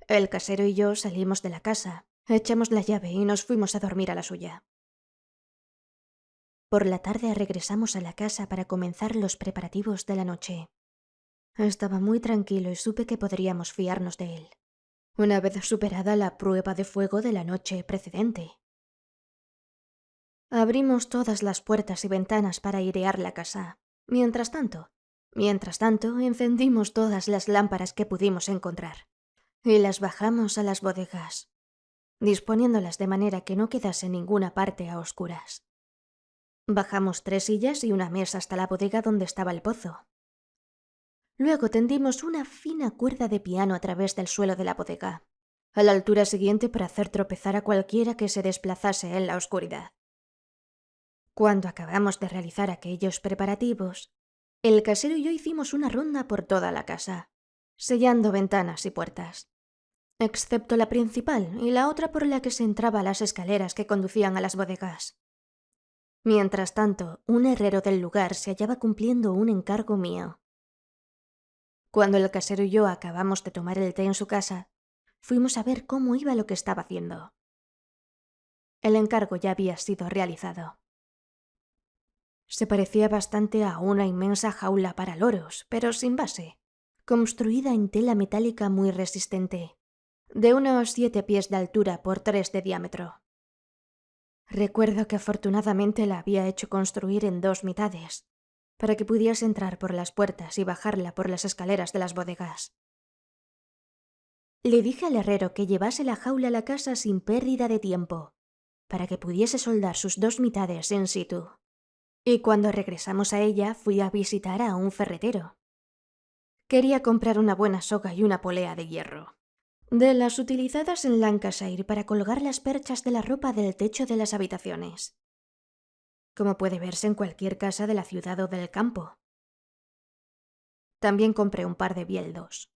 El casero y yo salimos de la casa, echamos la llave y nos fuimos a dormir a la suya. Por la tarde regresamos a la casa para comenzar los preparativos de la noche. Estaba muy tranquilo y supe que podríamos fiarnos de él, una vez superada la prueba de fuego de la noche precedente. Abrimos todas las puertas y ventanas para airear la casa. Mientras tanto, encendimos todas las lámparas que pudimos encontrar y las bajamos a las bodegas, disponiéndolas de manera que no quedase ninguna parte a oscuras. Bajamos 3 sillas y una mesa hasta la bodega donde estaba el pozo. Luego tendimos una fina cuerda de piano a través del suelo de la bodega, a la altura siguiente para hacer tropezar a cualquiera que se desplazase en la oscuridad. Cuando acabamos de realizar aquellos preparativos, el casero y yo hicimos una ronda por toda la casa, sellando ventanas y puertas, excepto la principal y la otra por la que se entraba a las escaleras que conducían a las bodegas. Mientras tanto, un herrero del lugar se hallaba cumpliendo un encargo mío. Cuando el casero y yo acabamos de tomar el té en su casa, fuimos a ver cómo iba lo que estaba haciendo. El encargo ya había sido realizado. Se parecía bastante a una inmensa jaula para loros, pero sin base, construida en tela metálica muy resistente, de unos 7 pies de altura por 3 de diámetro. Recuerdo que afortunadamente la había hecho construir en 2 mitades, para que pudiese entrar por las puertas y bajarla por las escaleras de las bodegas. Le dije al herrero que llevase la jaula a la casa sin pérdida de tiempo, para que pudiese soldar sus 2 mitades in situ. Y cuando regresamos a ella fui a visitar a un ferretero. Quería comprar una buena soga y una polea de hierro, de las utilizadas en Lancashire para colgar las perchas de la ropa del techo de las habitaciones, como puede verse en cualquier casa de la ciudad o del campo. También compré un par de bieldos.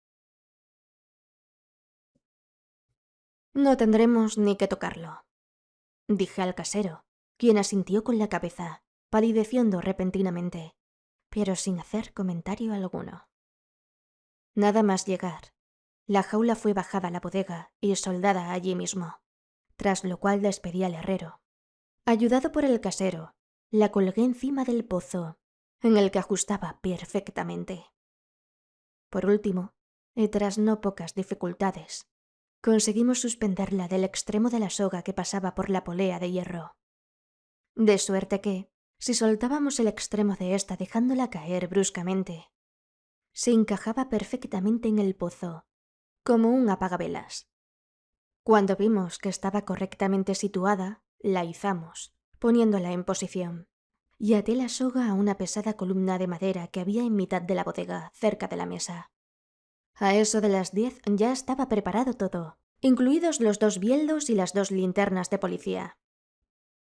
No tendremos ni que tocarlo, dije al casero, quien asintió con la cabeza, palideciendo repentinamente, pero sin hacer comentario alguno. Nada más llegar, la jaula fue bajada a la bodega y soldada allí mismo, tras lo cual despedí al herrero. Ayudado por el casero, la colgué encima del pozo, en el que ajustaba perfectamente. Por último, y tras no pocas dificultades, conseguimos suspenderla del extremo de la soga que pasaba por la polea de hierro. De suerte que, si soltábamos el extremo de ésta dejándola caer bruscamente, se encajaba perfectamente en el pozo, como un apagavelas. Cuando vimos que estaba correctamente situada, la izamos, poniéndola en posición, y até la soga a una pesada columna de madera que había en mitad de la bodega, cerca de la mesa. A eso de las 10 ya estaba preparado todo, incluidos los 2 bieldos y las 2 linternas de policía,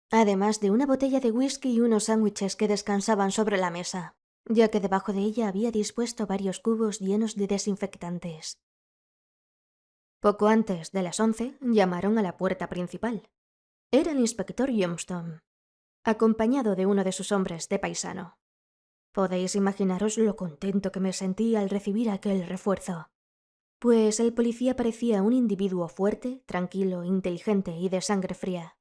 además de una botella de whisky y unos sándwiches que descansaban sobre la mesa, ya que debajo de ella había dispuesto varios cubos llenos de desinfectantes. Poco antes de las 11 llamaron a la puerta principal. Era el inspector Johnstone, acompañado de uno de sus hombres de paisano. Podéis imaginaros lo contento que me sentí al recibir aquel refuerzo, pues el policía parecía un individuo fuerte, tranquilo, inteligente y de sangre fría,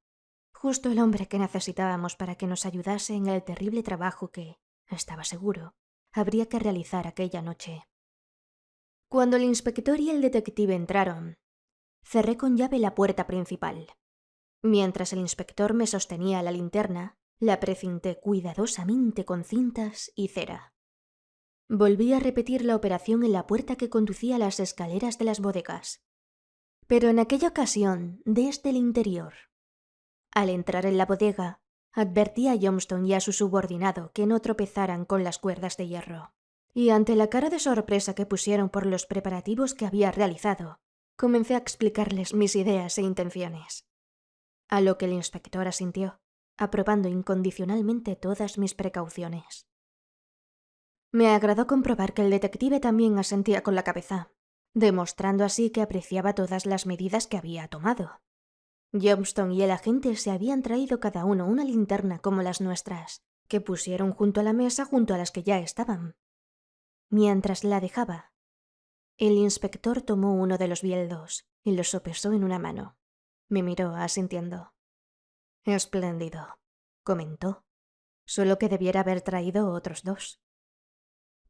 Justo el hombre que necesitábamos para que nos ayudase en el terrible trabajo que, estaba seguro, habría que realizar aquella noche. Cuando el inspector y el detective entraron, cerré con llave la puerta principal. Mientras el inspector me sostenía la linterna, la precinté cuidadosamente con cintas y cera. Volví a repetir la operación en la puerta que conducía a las escaleras de las bodegas, pero en aquella ocasión desde el interior. Al entrar en la bodega, advertí a Johnston y a su subordinado que no tropezaran con las cuerdas de hierro, y ante la cara de sorpresa que pusieron por los preparativos que había realizado, comencé a explicarles mis ideas e intenciones. A lo que el inspector asintió, aprobando incondicionalmente todas mis precauciones. Me agradó comprobar que el detective también asentía con la cabeza, demostrando así que apreciaba todas las medidas que había tomado. Johnston y el agente se habían traído cada uno una linterna como las nuestras, que pusieron junto a la mesa junto a las que ya estaban. Mientras la dejaba, el inspector tomó uno de los bieldos y lo sopesó en una mano. Me miró asintiendo. «Espléndido», comentó. «Solo que debiera haber traído otros 2».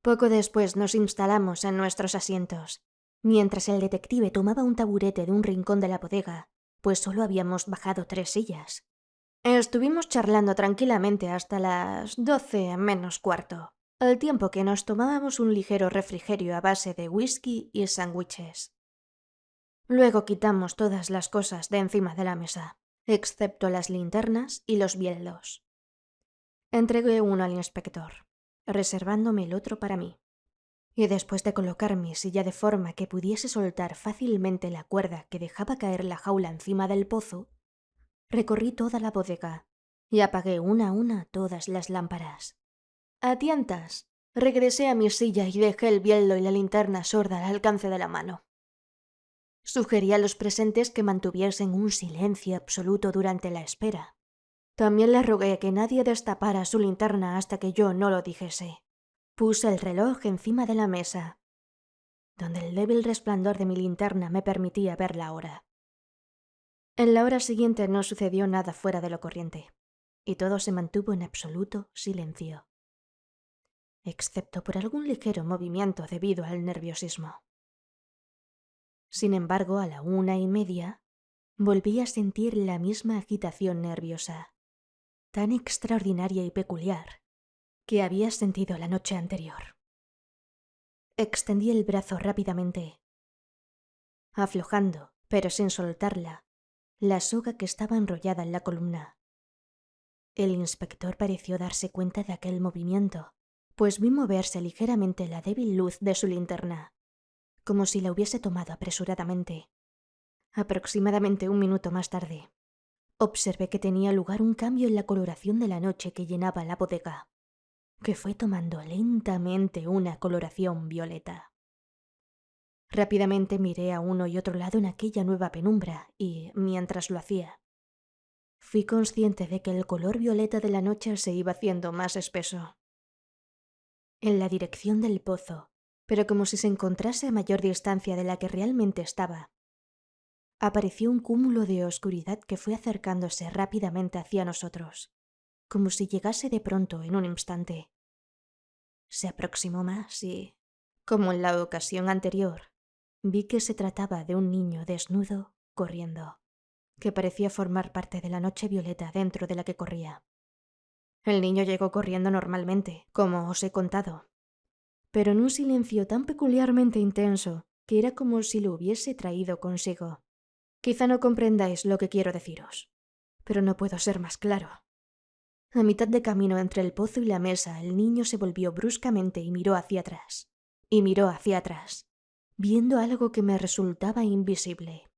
Poco después nos instalamos en nuestros asientos, mientras el detective tomaba un taburete de un rincón de la bodega, pues solo habíamos bajado 3 sillas. Estuvimos charlando tranquilamente hasta las 12 menos cuarto, al tiempo que nos tomábamos un ligero refrigerio a base de whisky y sándwiches. Luego quitamos todas las cosas de encima de la mesa, excepto las linternas y los bieldos. Entregué uno al inspector, reservándome el otro para mí. Y después de colocar mi silla de forma que pudiese soltar fácilmente la cuerda que dejaba caer la jaula encima del pozo, recorrí toda la bodega y apagué una a una todas las lámparas. A tientas, regresé a mi silla y dejé el bieldo y la linterna sorda al alcance de la mano. Sugerí a los presentes que mantuviesen un silencio absoluto durante la espera. También les rogué que nadie destapara su linterna hasta que yo no lo dijese. Puse el reloj encima de la mesa, donde el débil resplandor de mi linterna me permitía ver la hora. En la hora siguiente no sucedió nada fuera de lo corriente, y todo se mantuvo en absoluto silencio, excepto por algún ligero movimiento debido al nerviosismo. Sin embargo, a la 1:30, volví a sentir la misma agitación nerviosa, tan extraordinaria y peculiar, que había sentido la noche anterior. Extendí el brazo rápidamente, aflojando, pero sin soltarla, la soga que estaba enrollada en la columna. El inspector pareció darse cuenta de aquel movimiento, pues vi moverse ligeramente la débil luz de su linterna, como si la hubiese tomado apresuradamente. Aproximadamente 1 minuto más tarde, observé que tenía lugar un cambio en la coloración de la noche que llenaba la bodega, que fue tomando lentamente una coloración violeta. Rápidamente miré a uno y otro lado en aquella nueva penumbra y, mientras lo hacía, fui consciente de que el color violeta de la noche se iba haciendo más espeso. En la dirección del pozo, pero como si se encontrase a mayor distancia de la que realmente estaba, apareció un cúmulo de oscuridad que fue acercándose rápidamente hacia nosotros, como si llegase de pronto en un instante. Se aproximó más y, como en la ocasión anterior, vi que se trataba de un niño desnudo corriendo, que parecía formar parte de la noche violeta dentro de la que corría. El niño llegó corriendo normalmente, como os he contado, pero en un silencio tan peculiarmente intenso que era como si lo hubiese traído consigo. Quizá no comprendáis lo que quiero deciros, pero no puedo ser más claro. A mitad de camino entre el pozo y la mesa, el niño se volvió bruscamente y miró hacia atrás. Y miró hacia atrás, viendo algo que me resultaba invisible.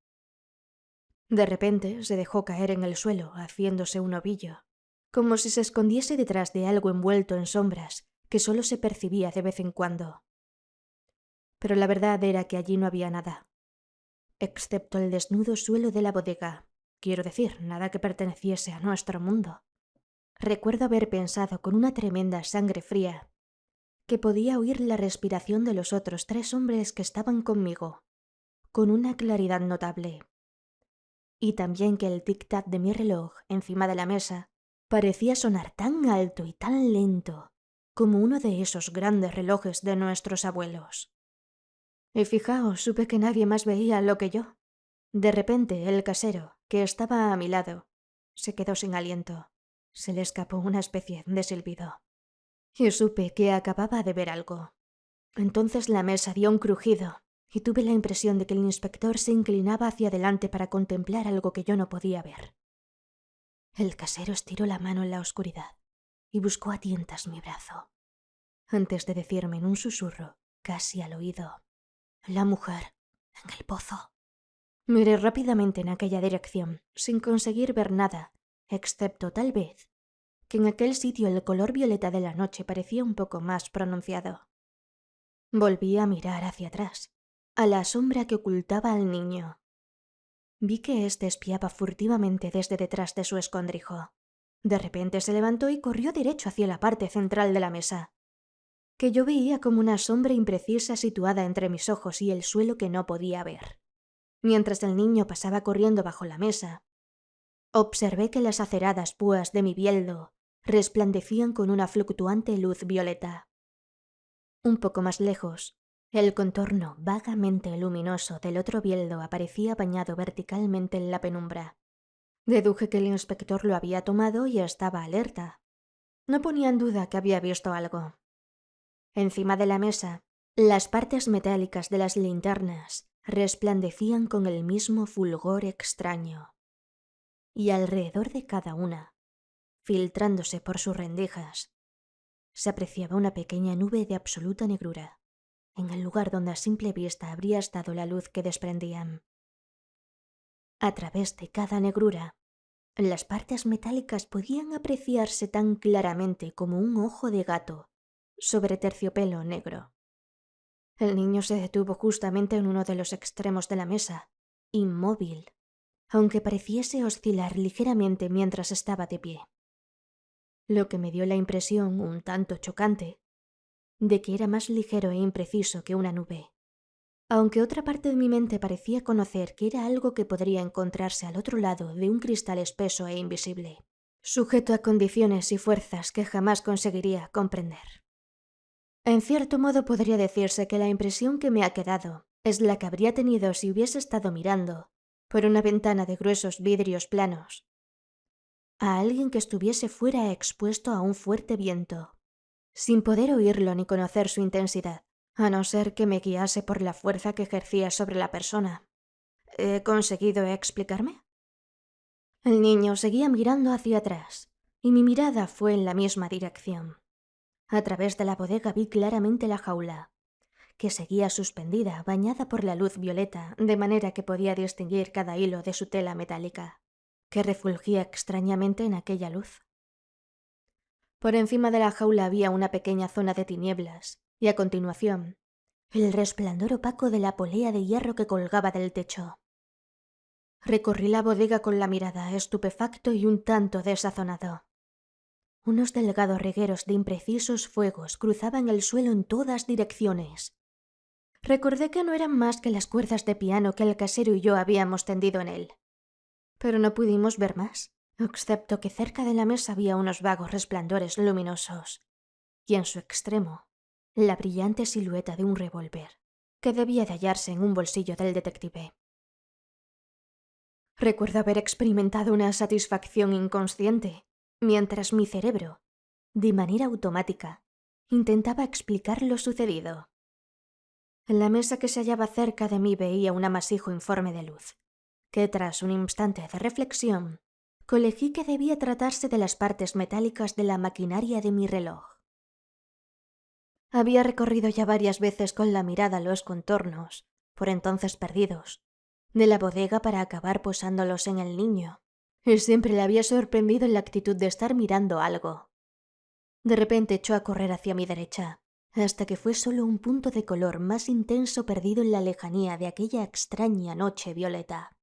De repente se dejó caer en el suelo, haciéndose un ovillo, como si se escondiese detrás de algo envuelto en sombras que solo se percibía de vez en cuando. Pero la verdad era que allí no había nada, excepto el desnudo suelo de la bodega, quiero decir, nada que perteneciese a nuestro mundo. Recuerdo haber pensado con una tremenda sangre fría que podía oír la respiración de los otros 3 hombres que estaban conmigo, con una claridad notable. y también que el tic-tac de mi reloj encima de la mesa parecía sonar tan alto y tan lento como uno de esos grandes relojes de nuestros abuelos. Y fijaos, supe que nadie más veía lo que yo. De repente, el casero, que estaba a mi lado, se quedó sin aliento. Se le escapó una especie de silbido. Y supe que acababa de ver algo. Entonces la mesa dio un crujido y tuve la impresión de que el inspector se inclinaba hacia adelante para contemplar algo que yo no podía ver. El casero estiró la mano en la oscuridad y buscó a tientas mi brazo, antes de decirme en un susurro, casi al oído: «La mujer en el pozo». Miré rápidamente en aquella dirección, sin conseguir ver nada, excepto tal vez que en aquel sitio el color violeta de la noche parecía un poco más pronunciado. Volví a mirar hacia atrás, a la sombra que ocultaba al niño. Vi que éste espiaba furtivamente desde detrás de su escondrijo. De repente se levantó y corrió derecho hacia la parte central de la mesa, que yo veía como una sombra imprecisa situada entre mis ojos y el suelo que no podía ver. Mientras el niño pasaba corriendo bajo la mesa, observé que las aceradas púas de mi bieldo resplandecían con una fluctuante luz violeta. Un poco más lejos, el contorno vagamente luminoso del otro bieldo aparecía bañado verticalmente en la penumbra. Deduje que el inspector lo había tomado y estaba alerta. No ponía en duda que había visto algo. Encima de la mesa, las partes metálicas de las linternas resplandecían con el mismo fulgor extraño. Y alrededor de cada una, filtrándose por sus rendijas, se apreciaba una pequeña nube de absoluta negrura, en el lugar donde a simple vista habría estado la luz que desprendían. A través de cada negrura, las partes metálicas podían apreciarse tan claramente como un ojo de gato sobre terciopelo negro. El niño se detuvo justamente en uno de los extremos de la mesa, inmóvil, aunque pareciese oscilar ligeramente mientras estaba de pie. Lo que me dio la impresión, un tanto chocante, de que era más ligero e impreciso que una nube, aunque otra parte de mi mente parecía conocer que era algo que podría encontrarse al otro lado de un cristal espeso e invisible, sujeto a condiciones y fuerzas que jamás conseguiría comprender. En cierto modo podría decirse que la impresión que me ha quedado es la que habría tenido si hubiese estado mirando, por una ventana de gruesos vidrios planos, a alguien que estuviese fuera expuesto a un fuerte viento, sin poder oírlo ni conocer su intensidad, a no ser que me guiase por la fuerza que ejercía sobre la persona. ¿He conseguido explicarme? El niño seguía mirando hacia atrás, y mi mirada fue en la misma dirección. A través de la bodega vi claramente la jaula, que seguía suspendida, bañada por la luz violeta, de manera que podía distinguir cada hilo de su tela metálica, que refulgía extrañamente en aquella luz. Por encima de la jaula había una pequeña zona de tinieblas, y a continuación, el resplandor opaco de la polea de hierro que colgaba del techo. Recorrí la bodega con la mirada, estupefacto y un tanto desazonado. Unos delgados regueros de imprecisos fuegos cruzaban el suelo en todas direcciones. Recordé que no eran más que las cuerdas de piano que el casero y yo habíamos tendido en él. Pero no pudimos ver más, excepto que cerca de la mesa había unos vagos resplandores luminosos, y en su extremo, la brillante silueta de un revólver, que debía de hallarse en un bolsillo del detective. Recuerdo haber experimentado una satisfacción inconsciente, mientras mi cerebro, de manera automática, intentaba explicar lo sucedido. En la mesa que se hallaba cerca de mí veía un amasijo informe de luz, que tras un instante de reflexión, colegí que debía tratarse de las partes metálicas de la maquinaria de mi reloj. Había recorrido ya varias veces con la mirada los contornos, por entonces perdidos, de la bodega para acabar posándolos en el niño, y siempre le había sorprendido la actitud de estar mirando algo. De repente echó a correr hacia mi derecha, hasta que fue solo un punto de color más intenso perdido en la lejanía de aquella extraña noche violeta.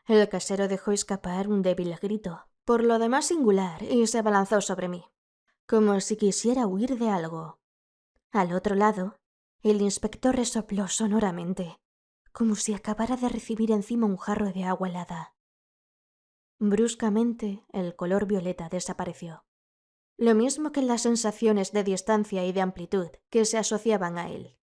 El casero dejó escapar un débil grito, por lo demás singular, y se abalanzó sobre mí, como si quisiera huir de algo. Al otro lado, el inspector resopló sonoramente, como si acabara de recibir encima un jarro de agua helada. Bruscamente, el color violeta desapareció. Lo mismo que las sensaciones de distancia y de amplitud que se asociaban a él,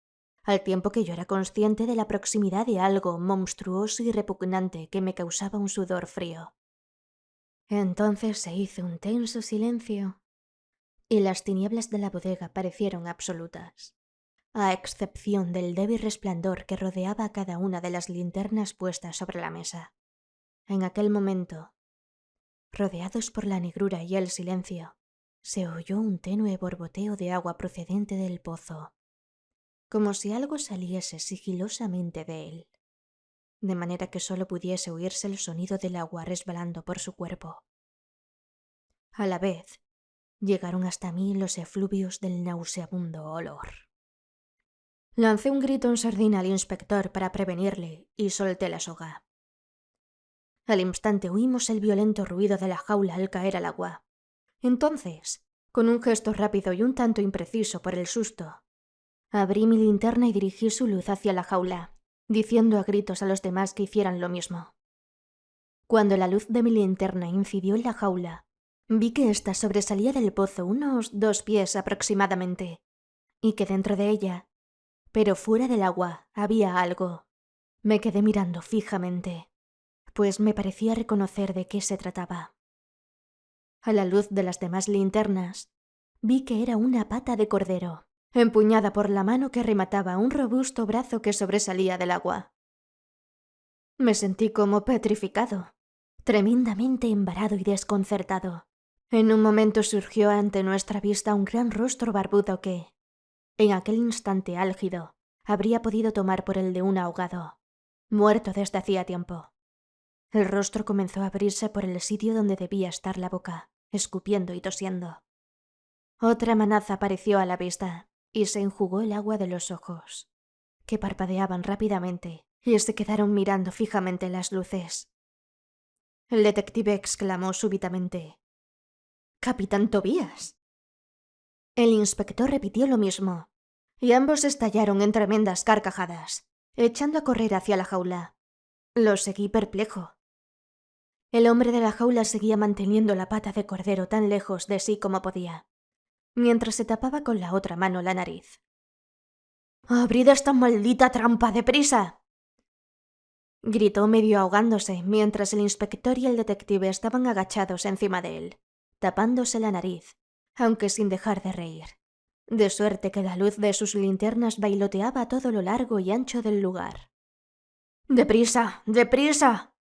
al tiempo que yo era consciente de la proximidad de algo monstruoso y repugnante que me causaba un sudor frío. Entonces se hizo un tenso silencio y las tinieblas de la bodega parecieron absolutas, a excepción del débil resplandor que rodeaba a cada una de las linternas puestas sobre la mesa. En aquel momento, rodeados por la negrura y el silencio, se oyó un tenue borboteo de agua procedente del pozo, como si algo saliese sigilosamente de él, de manera que solo pudiese oírse el sonido del agua resbalando por su cuerpo. A la vez, llegaron hasta mí los efluvios del nauseabundo olor. Lancé un grito en sardina al inspector para prevenirle y solté la soga. Al instante oímos el violento ruido de la jaula al caer al agua. Entonces, con un gesto rápido y un tanto impreciso por el susto, abrí mi linterna y dirigí su luz hacia la jaula, diciendo a gritos a los demás que hicieran lo mismo. Cuando la luz de mi linterna incidió en la jaula, vi que ésta sobresalía del pozo unos 2 pies aproximadamente, y que dentro de ella, pero fuera del agua, había algo. Me quedé mirando fijamente, pues me parecía reconocer de qué se trataba. A la luz de las demás linternas, vi que era una pata de cordero, empuñada por la mano que remataba un robusto brazo que sobresalía del agua. Me sentí como petrificado, tremendamente embarado y desconcertado. En un momento surgió ante nuestra vista un gran rostro barbudo que, en aquel instante álgido, habría podido tomar por el de un ahogado, muerto desde hacía tiempo. El rostro comenzó a abrirse por el sitio donde debía estar la boca, escupiendo y tosiendo. Otra manaza apareció a la vista y se enjugó el agua de los ojos, que parpadeaban rápidamente y se quedaron mirando fijamente las luces. El detective exclamó súbitamente: «¡Capitán Tobías!». El inspector repitió lo mismo, y ambos estallaron en tremendas carcajadas, echando a correr hacia la jaula. Los seguí perplejo. El hombre de la jaula seguía manteniendo la pata de cordero tan lejos de sí como podía, mientras se tapaba con la otra mano la nariz. «¡Abrid esta maldita trampa, deprisa!», gritó medio ahogándose, mientras el inspector y el detective estaban agachados encima de él, tapándose la nariz, aunque sin dejar de reír, de suerte que la luz de sus linternas bailoteaba a todo lo largo y ancho del lugar. «¡Deprisa! ¡Deprisa!»,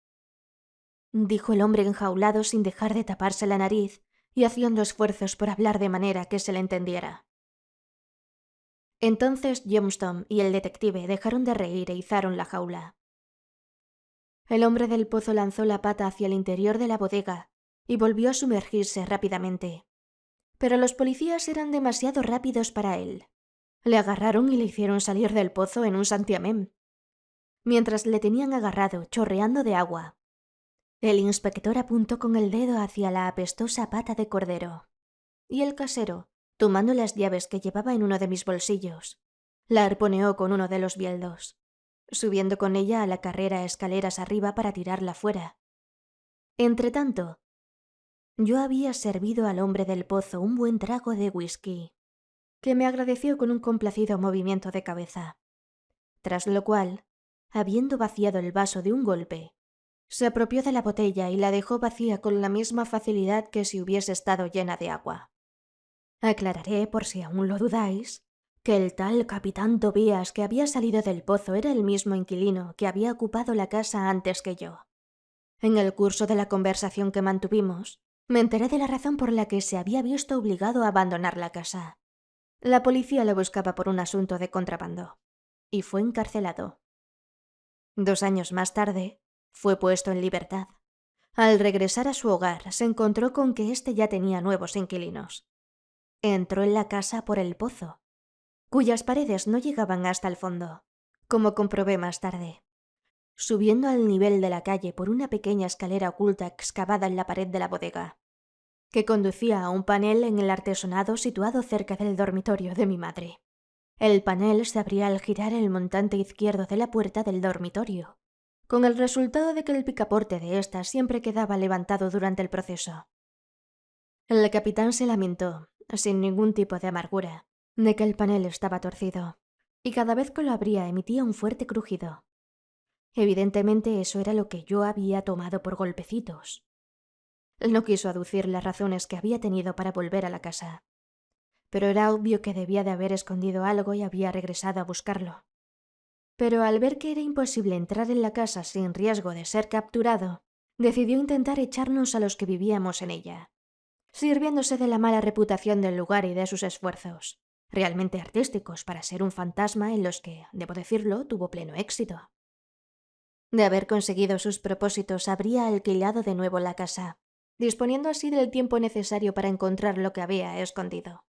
dijo el hombre enjaulado sin dejar de taparse la nariz y haciendo esfuerzos por hablar de manera que se le entendiera. Entonces Johnstone y el detective dejaron de reír e izaron la jaula. El hombre del pozo lanzó la pata hacia el interior de la bodega y volvió a sumergirse rápidamente. Pero los policías eran demasiado rápidos para él. Le agarraron y le hicieron salir del pozo en un santiamén. Mientras le tenían agarrado, chorreando de agua, el inspector apuntó con el dedo hacia la apestosa pata de cordero. Y el casero, tomando las llaves que llevaba en uno de mis bolsillos, la arponeó con uno de los bieldos, subiendo con ella a la carrera escaleras arriba para tirarla fuera. Entretanto, yo había servido al hombre del pozo un buen trago de whisky, que me agradeció con un complacido movimiento de cabeza, tras lo cual, habiendo vaciado el vaso de un golpe, se apropió de la botella y la dejó vacía con la misma facilidad que si hubiese estado llena de agua. Aclararé, por si aún lo dudáis, que el tal capitán Tobías que había salido del pozo era el mismo inquilino que había ocupado la casa antes que yo. En el curso de la conversación que mantuvimos, me enteré de la razón por la que se había visto obligado a abandonar la casa. La policía lo buscaba por un asunto de contrabando, y fue encarcelado. 2 años más tarde, fue puesto en libertad. Al regresar a su hogar, se encontró con que éste ya tenía nuevos inquilinos. Entró en la casa por el pozo, cuyas paredes no llegaban hasta el fondo, como comprobé más tarde, subiendo al nivel de la calle por una pequeña escalera oculta excavada en la pared de la bodega, que conducía a un panel en el artesonado situado cerca del dormitorio de mi madre. El panel se abría al girar el montante izquierdo de la puerta del dormitorio, con el resultado de que el picaporte de ésta siempre quedaba levantado durante el proceso. El capitán se lamentó, sin ningún tipo de amargura, de que el panel estaba torcido, y cada vez que lo abría emitía un fuerte crujido. Evidentemente eso era lo que yo había tomado por golpecitos. Él no quiso aducir las razones que había tenido para volver a la casa, pero era obvio que debía de haber escondido algo y había regresado a buscarlo. Pero al ver que era imposible entrar en la casa sin riesgo de ser capturado, decidió intentar echarnos a los que vivíamos en ella, sirviéndose de la mala reputación del lugar y de sus esfuerzos, realmente artísticos para ser un fantasma en los que, debo decirlo, tuvo pleno éxito. De haber conseguido sus propósitos, habría alquilado de nuevo la casa, disponiendo así del tiempo necesario para encontrar lo que había escondido.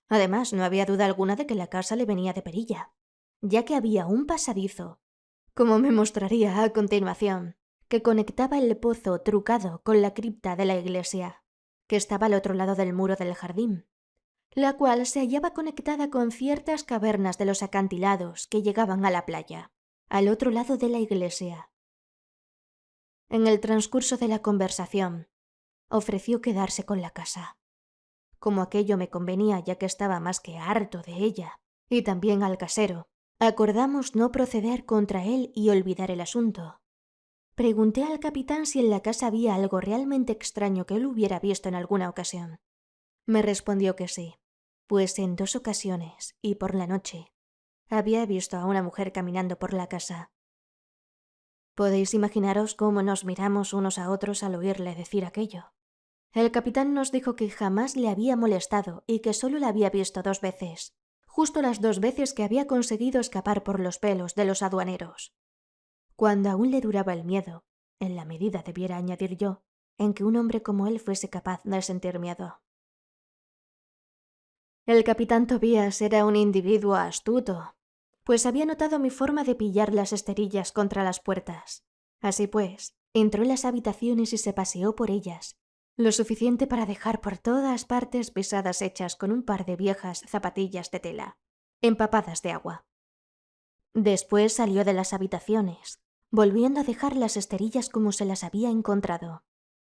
Además, no había duda alguna de que la casa le venía de perilla, ya que había un pasadizo, como me mostraría a continuación, que conectaba el pozo trucado con la cripta de la iglesia, que estaba al otro lado del muro del jardín, la cual se hallaba conectada con ciertas cavernas de los acantilados que llegaban a la playa, al otro lado de la iglesia. En el transcurso de la conversación, ofreció quedarse con la casa. Como aquello me convenía ya que estaba más que harto de ella, y también al casero, acordamos no proceder contra él y olvidar el asunto. Pregunté al capitán si en la casa había algo realmente extraño que él hubiera visto en alguna ocasión. Me respondió que sí, pues en 2 ocasiones, y por la noche, había visto a una mujer caminando por la casa. Podéis imaginaros cómo nos miramos unos a otros al oírle decir aquello. El capitán nos dijo que jamás le había molestado y que solo la había visto 2 veces, justo las 2 veces que había conseguido escapar por los pelos de los aduaneros. Cuando aún le duraba el miedo, en la medida debiera añadir yo, en que un hombre como él fuese capaz de sentir miedo. El capitán Tobías era un individuo astuto, pues había notado mi forma de pillar las esterillas contra las puertas. Así pues, entró en las habitaciones y se paseó por ellas, lo suficiente para dejar por todas partes pisadas hechas con un par de viejas zapatillas de tela, empapadas de agua. Después salió de las habitaciones, volviendo a dejar las esterillas como se las había encontrado.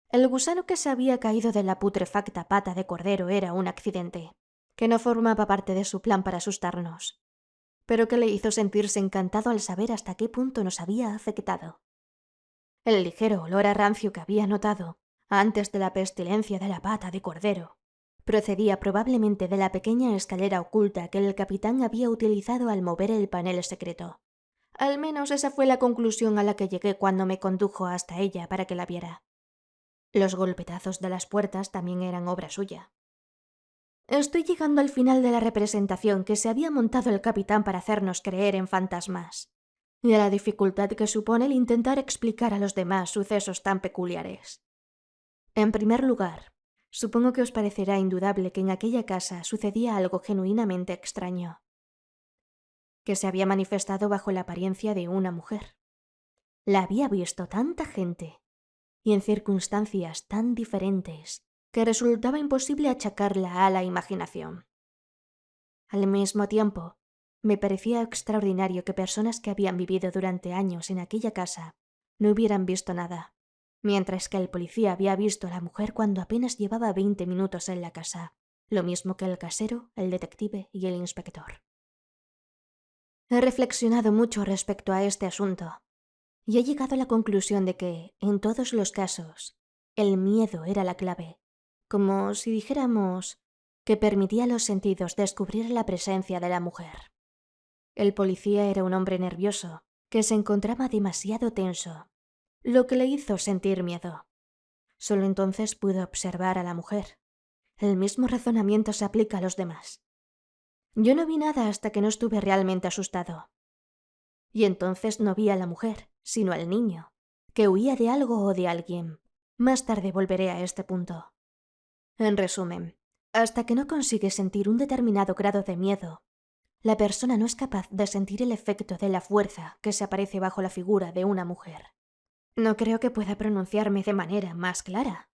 El gusano que se había caído de la putrefacta pata de cordero era un accidente, que no formaba parte de su plan para asustarnos, pero que le hizo sentirse encantado al saber hasta qué punto nos había afectado. El ligero olor a rancio que había notado antes de la pestilencia de la pata de cordero procedía probablemente de la pequeña escalera oculta que el capitán había utilizado al mover el panel secreto. Al menos esa fue la conclusión a la que llegué cuando me condujo hasta ella para que la viera. Los golpetazos de las puertas también eran obra suya. Estoy llegando al final de la representación que se había montado el capitán para hacernos creer en fantasmas, y a la dificultad que supone el intentar explicar a los demás sucesos tan peculiares. En primer lugar, supongo que os parecerá indudable que en aquella casa sucedía algo genuinamente extraño, que se había manifestado bajo la apariencia de una mujer. La había visto tanta gente, y en circunstancias tan diferentes, que resultaba imposible achacarla a la imaginación. Al mismo tiempo, me parecía extraordinario que personas que habían vivido durante años en aquella casa no hubieran visto nada, mientras que el policía había visto a la mujer cuando apenas llevaba 20 minutos en la casa, lo mismo que el casero, el detective y el inspector. He reflexionado mucho respecto a este asunto, y he llegado a la conclusión de que, en todos los casos, el miedo era la clave, como si dijéramos que permitía a los sentidos descubrir la presencia de la mujer. El policía era un hombre nervioso, que se encontraba demasiado tenso, lo que le hizo sentir miedo. Solo entonces pudo observar a la mujer. El mismo razonamiento se aplica a los demás. Yo no vi nada hasta que no estuve realmente asustado. Y entonces no vi a la mujer, sino al niño, que huía de algo o de alguien. Más tarde volveré a este punto. En resumen, hasta que no consigue sentir un determinado grado de miedo, la persona no es capaz de sentir el efecto de la fuerza que se aparece bajo la figura de una mujer. No creo que pueda pronunciarme de manera más clara.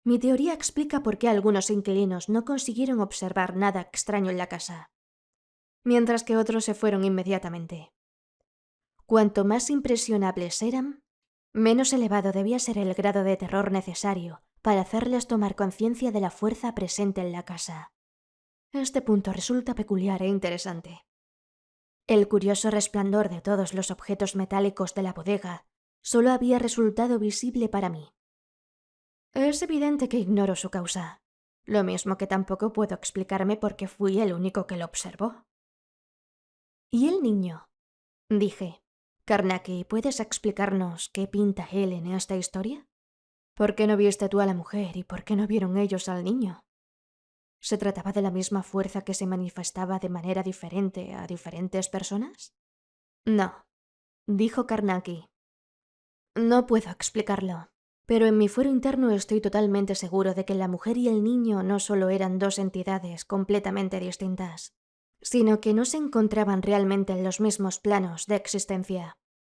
Mi teoría explica por qué algunos inquilinos no consiguieron observar nada extraño en la casa, mientras que otros se fueron inmediatamente. Cuanto más impresionables eran, menos elevado debía ser el grado de terror necesario para hacerles tomar conciencia de la fuerza presente en la casa. Este punto resulta peculiar e interesante. El curioso resplandor de todos los objetos metálicos de la bodega solo había resultado visible para mí. Es evidente que ignoro su causa, lo mismo que tampoco puedo explicarme por qué fui el único que lo observó. ¿Y el niño? Dije. Carnacki, ¿puedes explicarnos qué pinta él en esta historia? ¿Por qué no viste tú a la mujer y por qué no vieron ellos al niño? ¿Se trataba de la misma fuerza que se manifestaba de manera diferente a diferentes personas? No, dijo Carnacki. No puedo explicarlo, pero en mi fuero interno estoy totalmente seguro de que la mujer y el niño no solo eran dos entidades completamente distintas, sino que no se encontraban realmente en los mismos planos de existencia.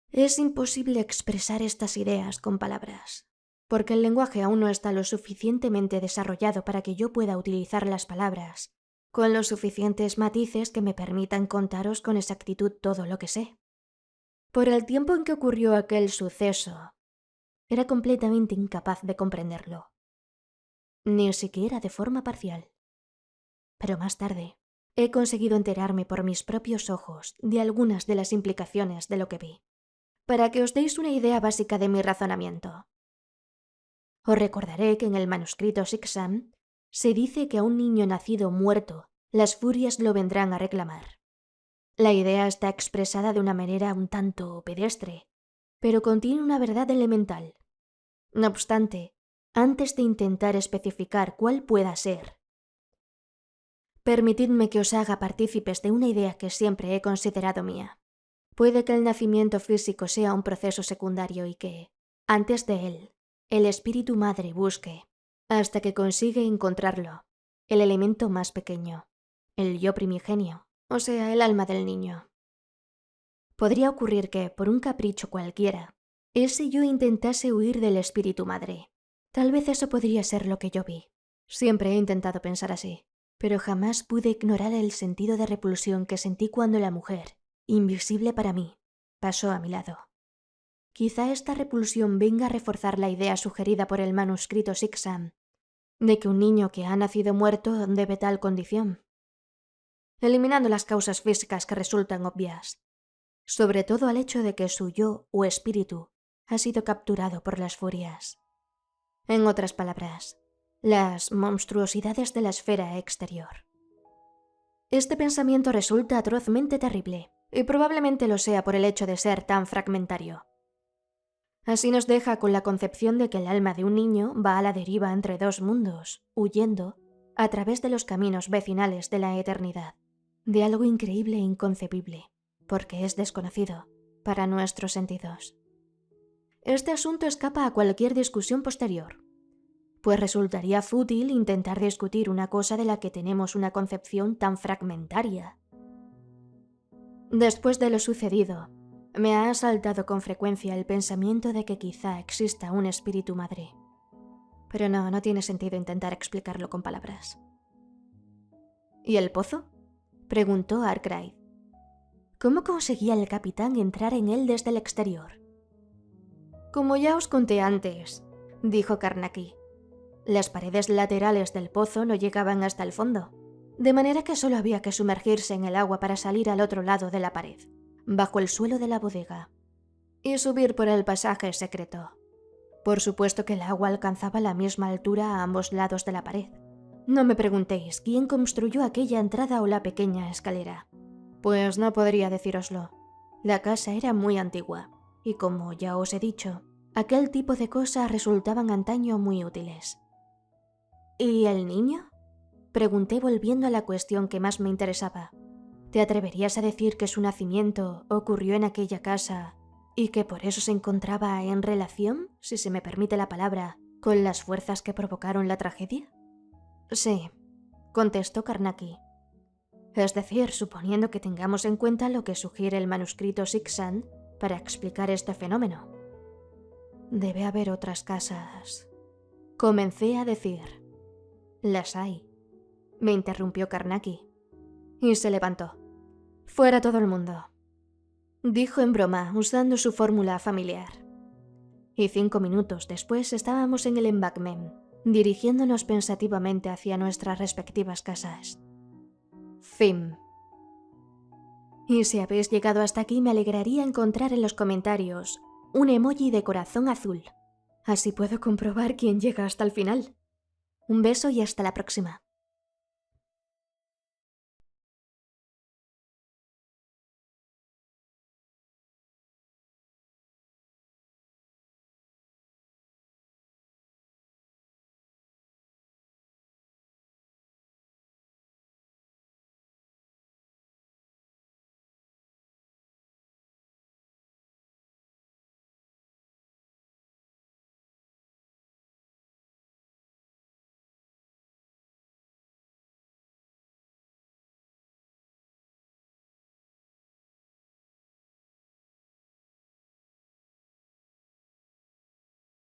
Es imposible expresar estas ideas con palabras, porque el lenguaje aún no está lo suficientemente desarrollado para que yo pueda utilizar las palabras con los suficientes matices que me permitan contaros con exactitud todo lo que sé. Por el tiempo en que ocurrió aquel suceso, era completamente incapaz de comprenderlo, ni siquiera de forma parcial. Pero más tarde, he conseguido enterarme por mis propios ojos de algunas de las implicaciones de lo que vi, para que os deis una idea básica de mi razonamiento. Os recordaré que en el manuscrito Siksam se dice que a un niño nacido muerto las furias lo vendrán a reclamar. La idea está expresada de una manera un tanto pedestre, pero contiene una verdad elemental. No obstante, antes de intentar especificar cuál pueda ser, permitidme que os haga partícipes de una idea que siempre he considerado mía. Puede que el nacimiento físico sea un proceso secundario y que, antes de él, el espíritu madre busque, hasta que consigue encontrarlo, el elemento más pequeño, el yo primigenio, o sea, el alma del niño. Podría ocurrir que, por un capricho cualquiera, ese yo intentase huir del espíritu madre. Tal vez eso podría ser lo que yo vi. Siempre he intentado pensar así, pero jamás pude ignorar el sentido de repulsión que sentí cuando la mujer, invisible para mí, pasó a mi lado. Quizá esta repulsión venga a reforzar la idea sugerida por el manuscrito Siksam, de que un niño que ha nacido muerto debe tal condición, eliminando las causas físicas que resultan obvias, sobre todo al hecho de que su yo o espíritu ha sido capturado por las furias. En otras palabras, las monstruosidades de la esfera exterior. Este pensamiento resulta atrozmente terrible, y probablemente lo sea por el hecho de ser tan fragmentario. Así nos deja con la concepción de que el alma de un niño va a la deriva entre dos mundos, huyendo a través de los caminos vecinales de la eternidad, de algo increíble e inconcebible, porque es desconocido para nuestros sentidos. Este asunto escapa a cualquier discusión posterior, pues resultaría fútil intentar discutir una cosa de la que tenemos una concepción tan fragmentaria. Después de lo sucedido, me ha asaltado con frecuencia el pensamiento de que quizá exista un espíritu madre. Pero no tiene sentido intentar explicarlo con palabras. ¿Y el pozo?, preguntó Arkwright. ¿Cómo conseguía el capitán entrar en él desde el exterior? Como ya os conté antes, dijo Carnacki, las paredes laterales del pozo no llegaban hasta el fondo, de manera que solo había que sumergirse en el agua para salir al otro lado de la pared, bajo el suelo de la bodega, y subir por el pasaje secreto. Por supuesto que el agua alcanzaba la misma altura a ambos lados de la pared. No me preguntéis quién construyó aquella entrada o la pequeña escalera, pues no podría decíroslo. La casa era muy antigua, y como ya os he dicho, aquel tipo de cosas resultaban antaño muy útiles. ¿Y el niño?, pregunté volviendo a la cuestión que más me interesaba. ¿Te atreverías a decir que su nacimiento ocurrió en aquella casa y que por eso se encontraba en relación, si se me permite la palabra, con las fuerzas que provocaron la tragedia? Sí, contestó Carnacki. Es decir, suponiendo que tengamos en cuenta lo que sugiere el manuscrito Siksam para explicar este fenómeno. Debe haber otras casas. Comencé a decir. Las hay, me interrumpió Carnacki, y se levantó. Fuera todo el mundo. dijo en broma, usando su fórmula familiar. Y 5 minutos después estábamos en el embankment, dirigiéndonos pensativamente hacia nuestras respectivas casas. Fin. Y si habéis llegado hasta aquí, me alegraría encontrar en los comentarios un emoji de corazón azul. Así puedo comprobar quién llega hasta el final. Un beso y hasta la próxima.